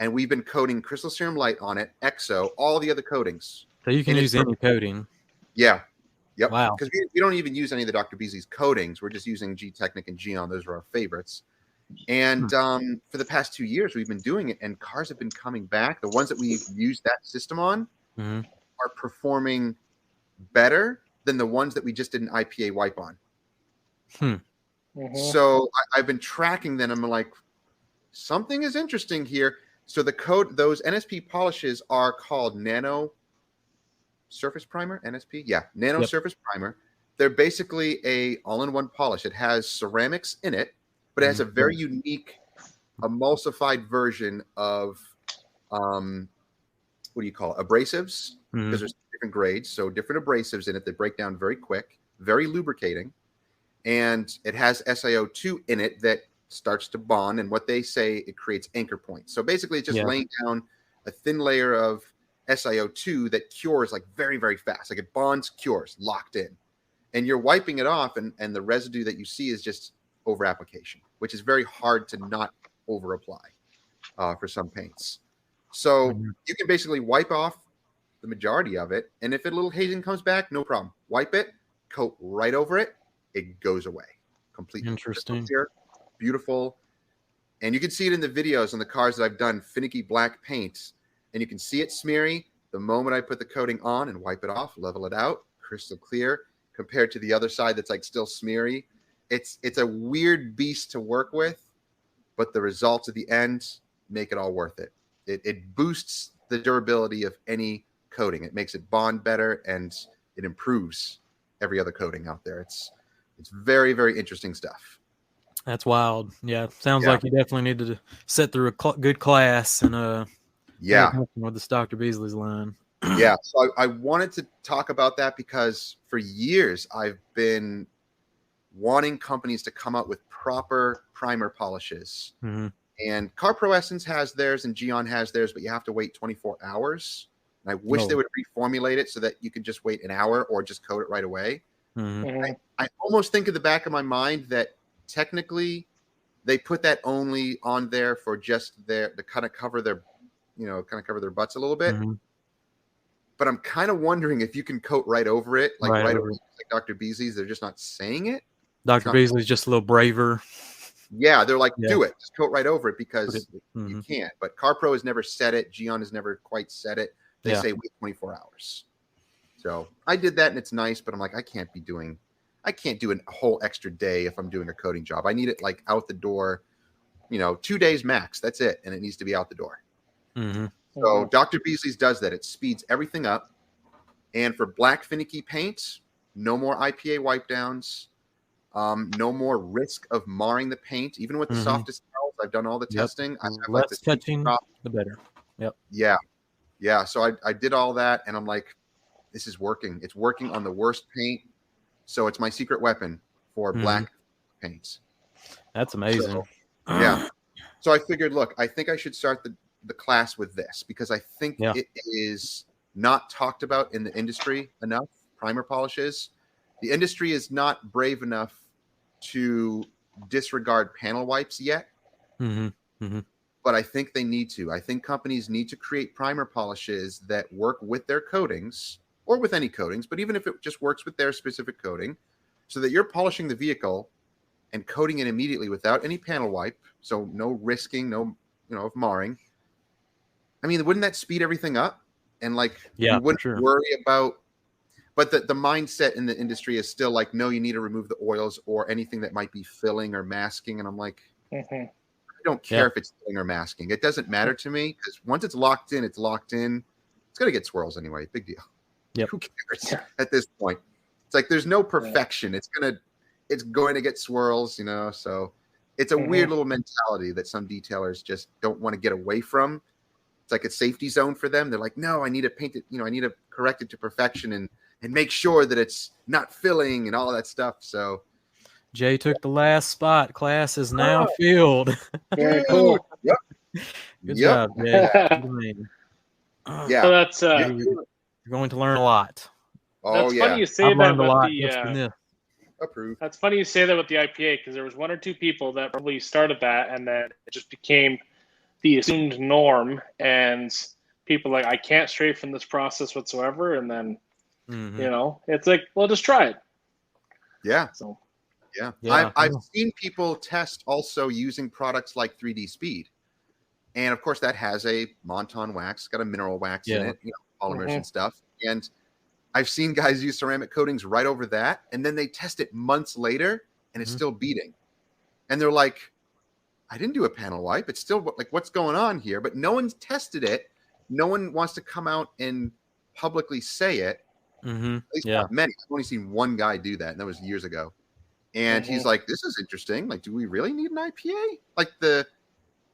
And we've been coating Crystal Serum Light on it, EXO, all the other coatings. So you can use any coating. Yeah. Yep. Wow. Because we don't even use any of the Dr. Beasley's coatings. We're just using G-Technic and Geon. Those are our favorites. And for the past 2 years, we've been doing it, and cars have been coming back. The ones that we've used that system on are performing better than the ones that we just did an IPA wipe on. So I've been tracking them. I'm like, something is interesting here. So those NSP polishes are called Nano Surface Primer, NSP? Yeah, Nano Surface Primer. They're basically a all-in-one polish. It has ceramics in it, but it has a very unique emulsified version of, what do you call it, abrasives, because there's different grades, so different abrasives in it that break down very quick, very lubricating, and it has SiO2 in it that starts to bond, and what they say, it creates anchor points. So basically it's just laying down a thin layer of SiO2 that cures like very, very fast. Like it bonds, cures, locked in. And you're wiping it off, and the residue that you see is just over application, which is very hard to not over apply for some paints. So you can basically wipe off the majority of it, and if a little hazing comes back, no problem. Wipe it, coat right over it, it goes away completely. Interesting. Clear, beautiful. And you can see it in the videos on the cars that I've done, finicky black paint, and you can see it smeary the moment I put the coating on and wipe it off, level it out, crystal clear, compared to the other side that's like still smeary. It's a weird beast to work with, but the results at the end make it all worth it. It boosts the durability of any coating. It makes it bond better, and it improves every other coating out there. It's very, very interesting stuff. That's wild. Yeah, sounds like you definitely need to sit through a good class and with this Dr. Beasley's line. Yeah, so I wanted to talk about that because for years I've been wanting companies to come out with proper primer polishes. And CarPro Essence has theirs and Geon has theirs, but you have to wait 24 hours. And I wish they would reformulate it so that you could just wait an hour or just coat it right away. I almost think in the back of my mind that technically they put that only on there for just to kind of cover their, cover their butts a little bit. But I'm kind of wondering if you can coat right over it, like right over like Dr. Beasley's. They're just not saying it. Dr. Beasley's just a little braver. Yeah, they're like, do it. Just coat right over it because you can't. But CarPro has never said it. Geon has never quite said it. They say wait 24 hours. So I did that, and it's nice, but I'm like, I can't do a whole extra day if I'm doing a coating job. I need it like out the door, 2 days max. That's it. And it needs to be out the door. So Dr. Beasley's does that. It speeds everything up. And for black finicky paints, no more IPA wipe downs. No more risk of marring the paint. Even with the softest towels, I've done all the testing. I like less touching, the better. Yeah. So I did all that, and I'm like, this is working. It's working on the worst paint. So it's my secret weapon for black paints. That's amazing. So I figured, look, I think I should start the class with this because I think it is not talked about in the industry enough. Primer polishes. The industry is not brave enough to disregard panel wipes yet. but I think they need to. I think companies need to create primer polishes that work with their coatings or with any coatings, but even if it just works with their specific coating, so that you're polishing the vehicle and coating it immediately without any panel wipe, so no risking, no, of marring. I mean, wouldn't that speed everything up? And like, Yeah, you wouldn't for sure. worry about, but the mindset in the industry is still like, no, you need to remove the oils or anything that might be filling or masking. And I'm like, I don't care if it's filling or masking. It doesn't matter to me, because once it's locked in, it's locked in. It's going to get swirls anyway. Big deal. Yep. Who cares at this point? It's like, there's no perfection. It's going to get swirls, so it's a weird little mentality that some detailers just don't want to get away from. It's like a safety zone for them. They're like, no, I need to paint it, I need to correct it to perfection and make sure that it's not filling and all of that stuff. So Jay took the last spot. Class is now filled. Very cool. Yep. Good job, Jay. Yeah. So that's you're going to learn a lot. Oh, that's funny you say I've that learned a with lot the just from this. Approved. That's funny you say that with the IPA, because there was one or two people that probably started that, and then it just became the assumed norm, and people like, I can't stray from this process whatsoever, and then it's like, well, just try it. Yeah. So yeah. Yeah. I've seen people test also using products like 3D Speed, and of course that has a Monton wax, got a mineral wax in it, polymers and stuff, and I've seen guys use ceramic coatings right over that, and then they test it months later, and it's still beating. And they're like, I didn't do a panel wipe. It's still like, what's going on here? But no one's tested it. No one wants to come out and publicly say it. At least not many. I've only seen one guy do that, and that was years ago. And he's like, this is interesting. Like, do we really need an IPA? Like,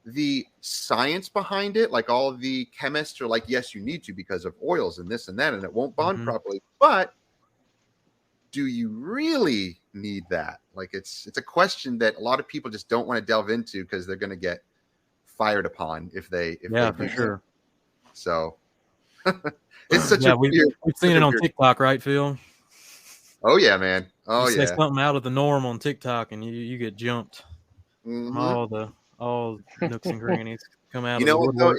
the science behind it, like all the chemists are like, yes, you need to because of oils and this and that, and it won't bond properly. But do you really need that? Like, it's a question that a lot of people just don't want to delve into, because they're going to get fired upon if they for sure. So it's such a we've seen it on TikTok, right, Phil? Oh yeah, man. Oh you yeah. say something out of the norm on TikTok, and you get jumped. From all nooks and crannies come out. What though?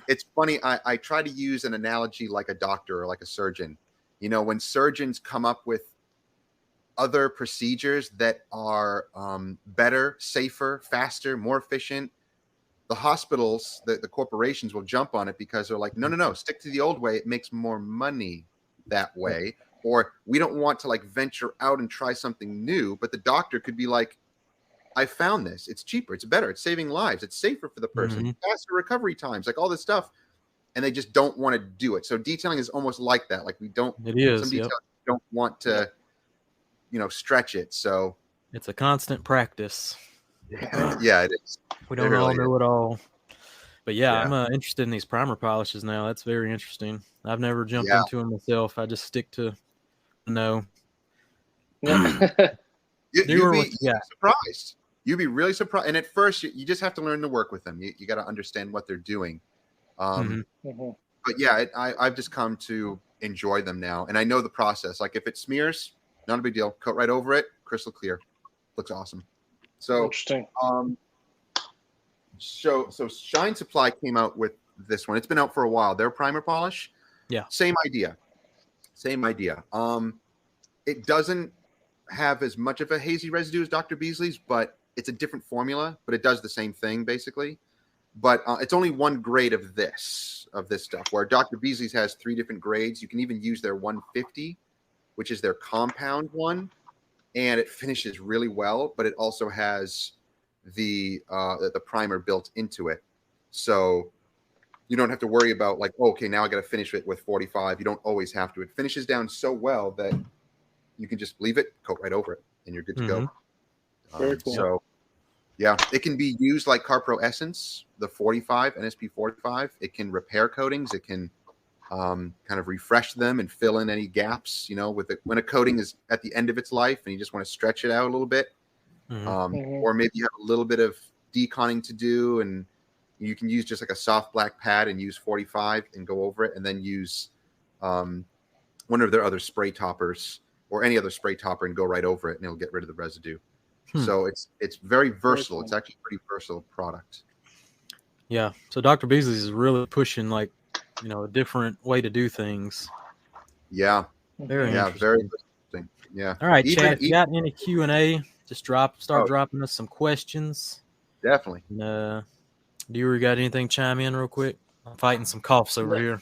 It's funny. I try to use an analogy like a doctor or like a surgeon. When surgeons come up with other procedures that are better, safer, faster, more efficient, the hospitals, the corporations will jump on it, because they're like, no, stick to the old way. It makes more money that way. Or we don't want to like venture out and try something new. But the doctor could be like, I found this. It's cheaper. It's better. It's saving lives. It's safer for the person. Faster recovery times, like all this stuff. And they just don't want to do it. So detailing is almost like that. Like, we don't. It is. Some detailers don't want to, stretch it. So it's a constant practice. Yeah, it is. We don't all know it all. But I'm interested in these primer polishes now. That's very interesting. I've never jumped into them myself. I just stick to no. You'd be surprised. You'd be really surprised. And at first, you just have to learn to work with them. You got to understand what they're doing. But yeah, I've just come to enjoy them now. And I know the process. Like, if it smears, not a big deal. Coat right over it. Crystal clear. Looks awesome. So interesting. So Shine Supply came out with this one. It's been out for a while. Their primer polish. Yeah. Same idea. It doesn't have as much of a hazy residue as Dr. Beasley's, but it's a different formula, but it does the same thing basically. But it's only one grade of this stuff, where Dr. Beasley's has 3 different grades. You can even use their 150, which is their compound one, and it finishes really well, but it also has the primer built into it. So you don't have to worry about like, okay, now I got to finish it with 45. You don't always have to. It finishes down so well that you can just leave it, coat right over it, and you're good to go. Very cool. So yeah, it can be used like Carpro Essence, the 45, NSP 45. It can repair coatings. It can kind of refresh them and fill in any gaps, with it when a coating is at the end of its life and you just want to stretch it out a little bit. Or maybe you have a little bit of deconning to do, and you can use just like a soft black pad and use 45 and go over it, and then use one of their other spray toppers or any other spray topper and go right over it, and it'll get rid of the residue. So it's very versatile. It's actually a pretty versatile product. Yeah. So Dr. Beasley's is really pushing like, a different way to do things. Yeah. Very Yeah. interesting. Very interesting. Yeah. All right, Even, Chad, if you got any Q&A, just start oh, dropping us some questions. definitely. And, do you got anything chime in real quick? I'm fighting some coughs over here.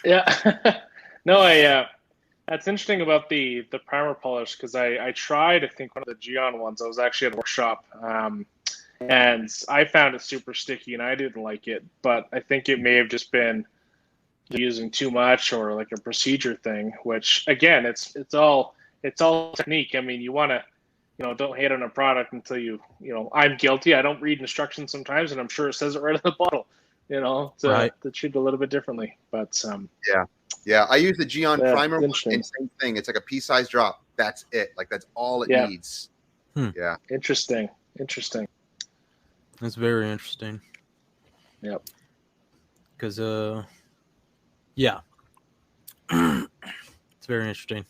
Yeah. No, that's interesting about the primer polish, because I tried, I think, one of the Geon ones. I was actually at a workshop, and I found it super sticky, and I didn't like it. But I think it may have just been using too much, or like a procedure thing. Which, again, it's all technique. I mean, you want to, don't hate on a product until I'm guilty. I don't read instructions sometimes, and I'm sure it says it right on the bottle. To treat it a little bit differently. But yeah. I use the Geon primer one, interesting. and same thing. It's like a pea-sized drop. That's it. Like that's all it needs. Yeah. Interesting. That's very interesting. Yep. Because yeah, it's very interesting.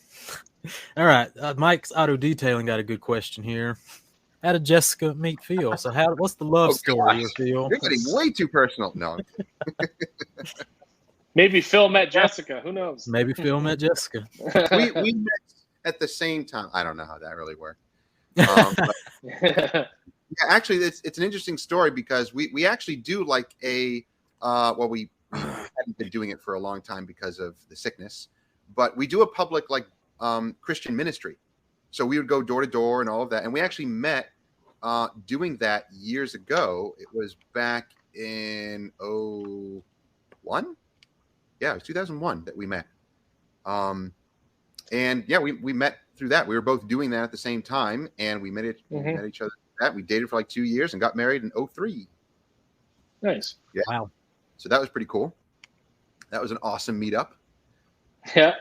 All right, Mike's Auto Detailing got a good question here. How did Jessica meet Phil? So what's the love story with Phil? You're getting way too personal. No. Maybe Phil met Jessica. Who knows? Maybe Phil met Jessica. we met at the same time. I don't know how that really worked. Yeah, actually, it's an interesting story, because we actually do like we hadn't been doing it for a long time because of the sickness, but we do a public Christian ministry. So we would go door to door and all of that. And we actually met doing that years ago. It was back in 2001. Yeah, it was 2001 that we met. And yeah, we met through that. We were both doing that at the same time, and we met each other. We dated for like 2 years and got married in 2003. Nice. Yeah. Wow. So that was pretty cool. That was an awesome meetup. Yeah.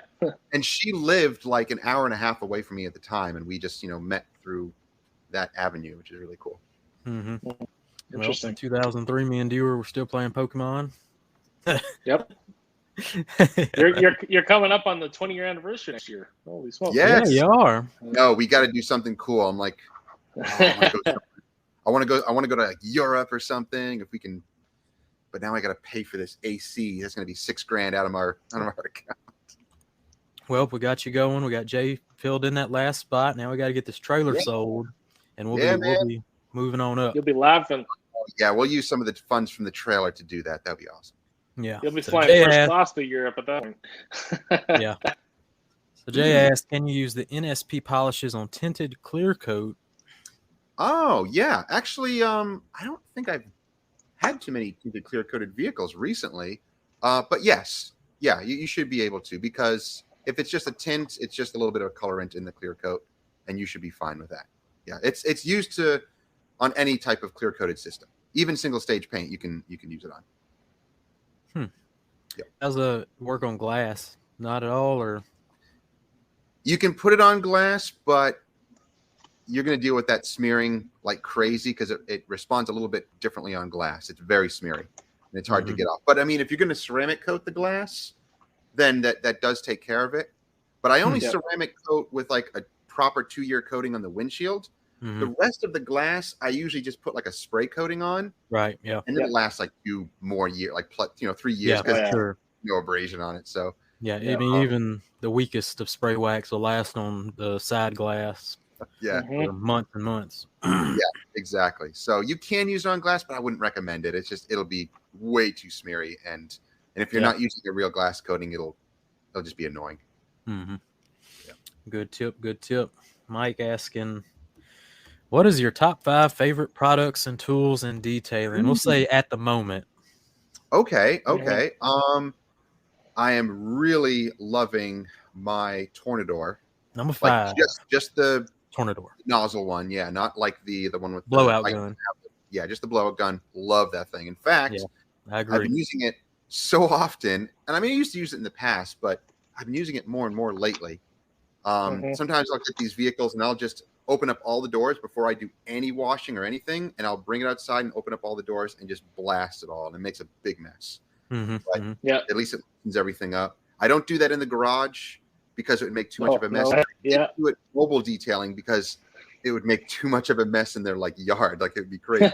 And she lived like an hour and a half away from me at the time, and we just met through that avenue, which is really cool. Mm-hmm. Interesting. Well, in 2003, me and Dewar were still playing Pokemon. Yep. You're coming up on the 20-year anniversary next year. Holy smokes! Yes. Yeah, you are. No, we got to do something cool. I'm like, I want to go to like Europe or something if we can. But now I got to pay for this AC. That's going to be $6,000 out of our account. Well, we got you going. We got Jay filled in that last spot. Now we got to get this trailer sold, and we'll be moving on up. You'll be laughing. Yeah, we'll use some of the funds from the trailer to do that. That'd be awesome. Yeah, you'll be flying first class to Europe at that point. Yeah. So Jay asked, "Can you use the NSP polishes on tinted clear coat?" Oh yeah, actually, I don't think I've had too many tinted clear coated vehicles recently, but yes, yeah, you should be able to, because if it's just a tint, it's just a little bit of colorant in the clear coat, and you should be fine with that. Yeah, it's used on any type of clear coated system, even single stage paint. You can use it on. Yeah. How's it work on glass? Not at all, or you can put it on glass, but you're going to deal with that smearing like crazy, because it responds a little bit differently on glass. It's very smeary, and it's hard to get off. But I mean, if you're going to ceramic coat the glass, then that does take care of it. But I only ceramic coat with like a proper 2-year coating on the windshield. The rest of the glass, I usually just put like a spray coating on. Right. Yeah. And then it lasts like 2 more years, like 3 years, because no abrasion on it. So yeah, I mean, even the weakest of spray wax will last on the side glass. Yeah, for months and months. Yeah, exactly. So you can use it on glass, but I wouldn't recommend it. It's just it'll be way too smeary, and if you're not using a real glass coating, it'll just be annoying. Mm-hmm. Yeah. Good tip. Mike asking, what is your top 5 favorite products and tools in detailing? We'll say at the moment. Okay. I am really loving my Tornador. Number 5. Just the Tornador nozzle one, yeah, not like the one with blowout gun. Yeah, just the blowout gun. Love that thing. In fact, I agree. I've been using it so often, and I mean, I used to use it in the past, but I've been using it more and more lately. Sometimes I'll get these vehicles and I'll just open up all the doors before I do any washing or anything, and I'll bring it outside and open up all the doors and just blast it all, and it makes a big mess. But at least it cleans everything up. I don't do that in the garage because it would make too much of a mess. I do it mobile detailing because it would make too much of a mess in their like yard. Like it would be crazy.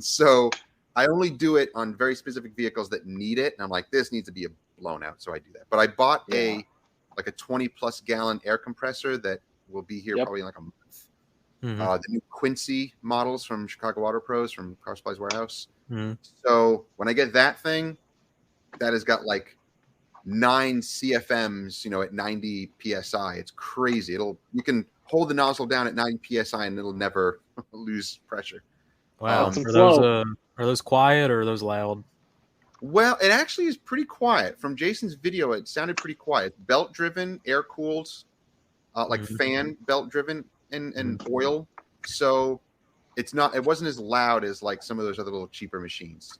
So I only do it on very specific vehicles that need it, and I'm like, this needs to be blown out, so I do that. But I bought a 20+ gallon air compressor that will be here probably in like a month. The new Quincy models from Chicago Water Pros from Car Supplies Warehouse. So when I get that thing, that has got like 9 CFMs, at 90 psi. It's crazy. You can hold the nozzle down at 90 psi and it'll never lose pressure. Wow. Are those quiet or are those loud? Well, it actually is pretty quiet. From Jason's video, it sounded pretty quiet. Belt driven, air cooled, like fan belt driven and oil. So it wasn't as loud as like some of those other little cheaper machines.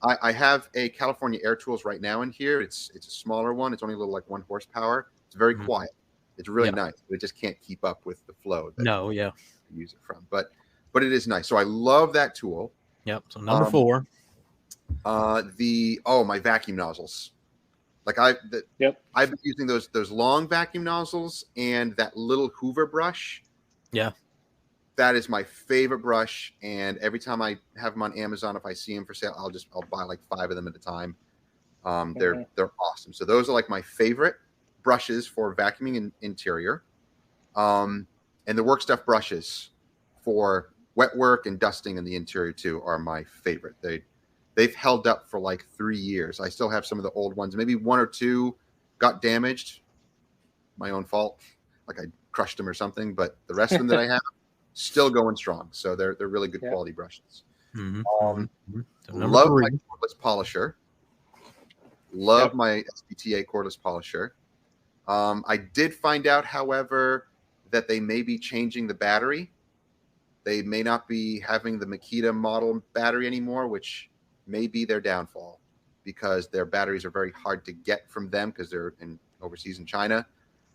I have a California Air Tools right now in here. It's a smaller one. It's only a little like 1 horsepower. It's very quiet. It's really nice, but it just can't keep up with the flow. I use it from, but it is nice. So I love that tool. Yep. So number 4. My vacuum nozzles. Like I've been using those long vacuum nozzles and that little Hoover brush. Yeah. That is my favorite brush, and every time I have them on Amazon, if I see them for sale, I'll buy like 5 of them at a time. They're awesome. So those are like my favorite brushes for vacuuming in interior. And the work stuff brushes for wet work and dusting in the interior too are my favorite. They've held up for like 3 years. I still have some of the old ones. Maybe 1 or 2 got damaged. My own fault. Like I crushed them or something, but the rest of them that I have still going strong. So they're really good quality brushes. Love my cordless polisher. Love my SPTA cordless polisher. I did find out, however, that they may be changing the battery. They may not be having the Makita model battery anymore, which may be their downfall because their batteries are very hard to get from them because they're overseas in China.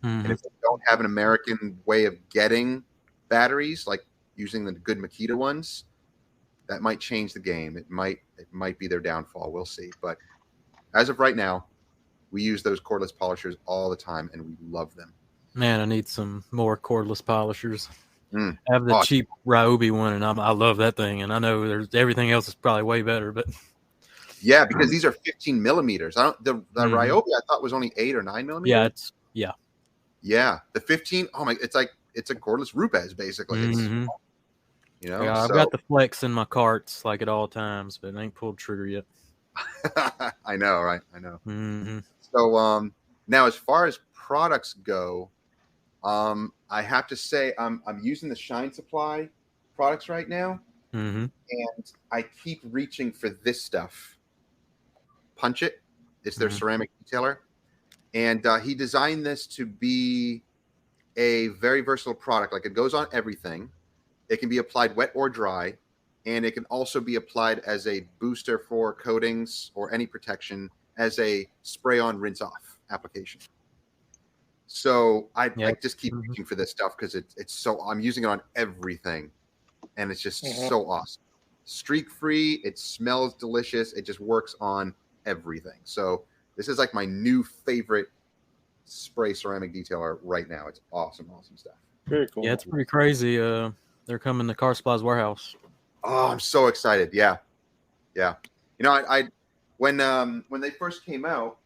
And if they don't have an American way of getting batteries, like using the good Makita ones, that might change the game. It might be their downfall. We'll see. But as of right now, we use those cordless polishers all the time, and we love them. Man, I need some more cordless polishers. I have the cheap Ryobi one, and I love that thing. And I know everything else is probably way better, but yeah, because these are 15 millimeters. The Ryobi I thought was only 8 or 9 millimeters. Yeah. The 15. Oh my! It's a cordless Rupes basically. I've got the Flex in my carts like at all times, but I ain't pulled trigger yet. I know, right? I know. So now as far as products go, I have to say I'm using the Shine Supply products right now, and I keep reaching for this stuff. Punch It. It's their ceramic detailer, and he designed this to be a very versatile product. Like it goes on everything. It can be applied wet or dry, and it can also be applied as a booster for coatings or any protection as a spray on, rinse off application. So I just keep reaching for this stuff because it's so I'm using it on everything, and it's just so awesome. Streak free, it smells delicious, it just works on everything. So this is like my new favorite spray ceramic detailer right now. It's awesome stuff. Very cool. Yeah, it's pretty crazy. They're coming to Car Supplies Warehouse. Oh, I'm so excited. Yeah. I when they first came out,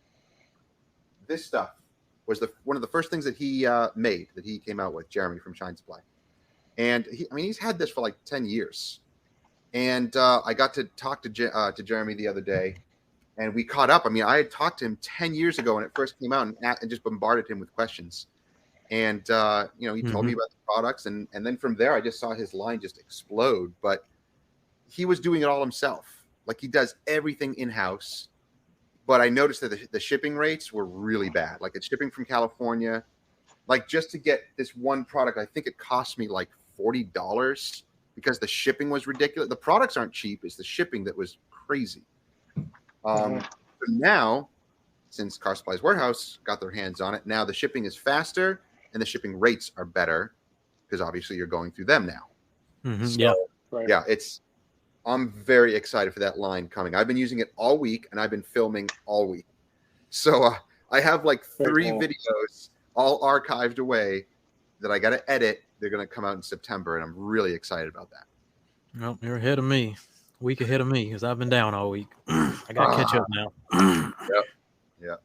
this stuff was one of the first things that he came out with, Jeremy from Shine Supply. And he's had this for like 10 years. And I got to talk to Jeremy the other day, and we caught up. I had talked to him 10 years ago when it first came out and just bombarded him with questions. And, he told me about the products. And then from there, I just saw his line just explode. But he was doing it all himself. Like he does everything in-house. But I noticed that the shipping rates were really bad. Like it's shipping from California. Like just to get this one product, I think it cost me like $40 because the shipping was ridiculous. The products aren't cheap. It's the shipping that was crazy. So now, since Car Supplies Warehouse got their hands on it, now the shipping is faster and the shipping rates are better because obviously you're going through them now. I'm very excited for that line coming. I've been using it all week and I've been filming all week. So I have like 3 videos all archived away that I got to edit. They're going to come out in September and I'm really excited about that. Well, you're ahead of me. week ahead of me because I've been down all week. I got to catch up now. Yep.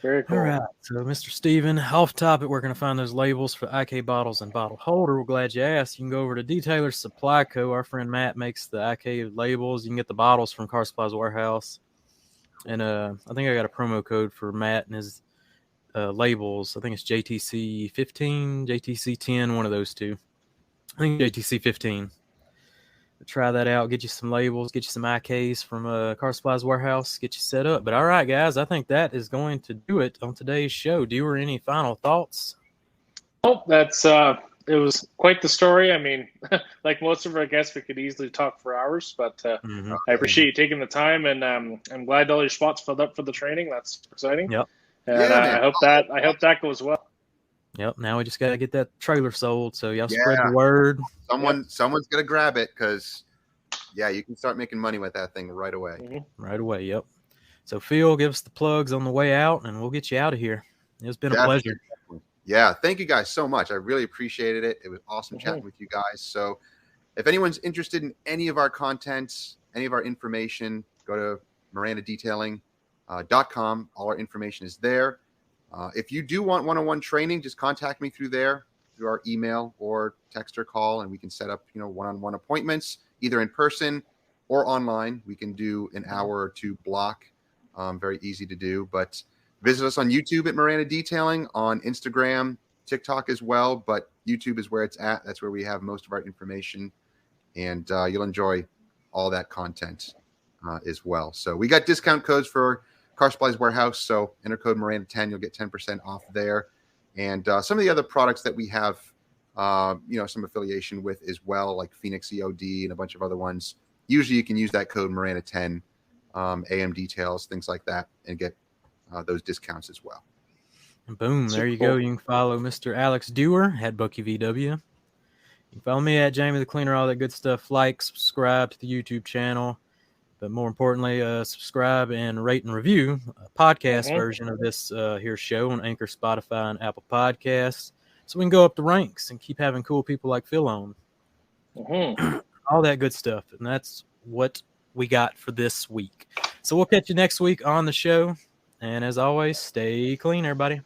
Very cool. All right. So, Mr. Steven, off topic, we're going to find those labels for IK bottles and bottle holder. We're glad you asked. You can go over to Detailer Supply Co. Our friend Matt makes the IK labels. You can get the bottles from Car Supplies Warehouse. And I think I got a promo code for Matt and his labels. I think it's JTC 15, JTC 10, one of those two. I think JTC 15. Try that out. Get you some labels. Get you some IKs from Car Supplies Warehouse. Get you set up. But all right, guys, I think that is going to do it on today's show. Do you have any final thoughts? Oh, that's it was quite the story. I mean, like most of our guests, we could easily talk for hours, but I appreciate you taking the time, and I'm glad all your spots filled up for the training. That's exciting. Yep. And I hope that goes well. Yep. Now we just got to get that trailer sold. So y'all spread the word. Someone's gonna grab it because, you can start making money with that thing right away. Mm-hmm. Right away. Yep. So Phil, give us the plugs on the way out, and we'll get you out of here. It's been a pleasure. Yeah, thank you guys so much. I really appreciated it. It was awesome chatting with you guys. So if anyone's interested in any of our content, any of our information, go to mirandadetailing.com. All our information is there. If you do want one-on-one training, just contact me through our email or text or call, and we can set up, one-on-one appointments, either in person or online. We can do an hour or two block. Very easy to do, but visit us on YouTube at Miranda Detailing, on Instagram, TikTok as well, but YouTube is where it's at. That's where we have most of our information, and you'll enjoy all that content as well. So we got discount codes for Car Supplies Warehouse, so enter code Miranda10, you'll get 10% off there. And some of the other products that we have, some affiliation with as well, like Phoenix EOD and a bunch of other ones. Usually you can use that code Miranda10, AM Details, things like that, and get those discounts as well. Boom. There you go. You can follow Mr. Alex Dewar at Bucky VW. You can follow me at Jamie the Cleaner, all that good stuff. Like, subscribe to the YouTube channel. But more importantly, subscribe and rate and review a podcast version of this here show on Anchor, Spotify, and Apple Podcasts, so we can go up the ranks and keep having cool people like Phil on. All that good stuff. And that's what we got for this week. So we'll catch you next week on the show. And as always, stay clean, everybody.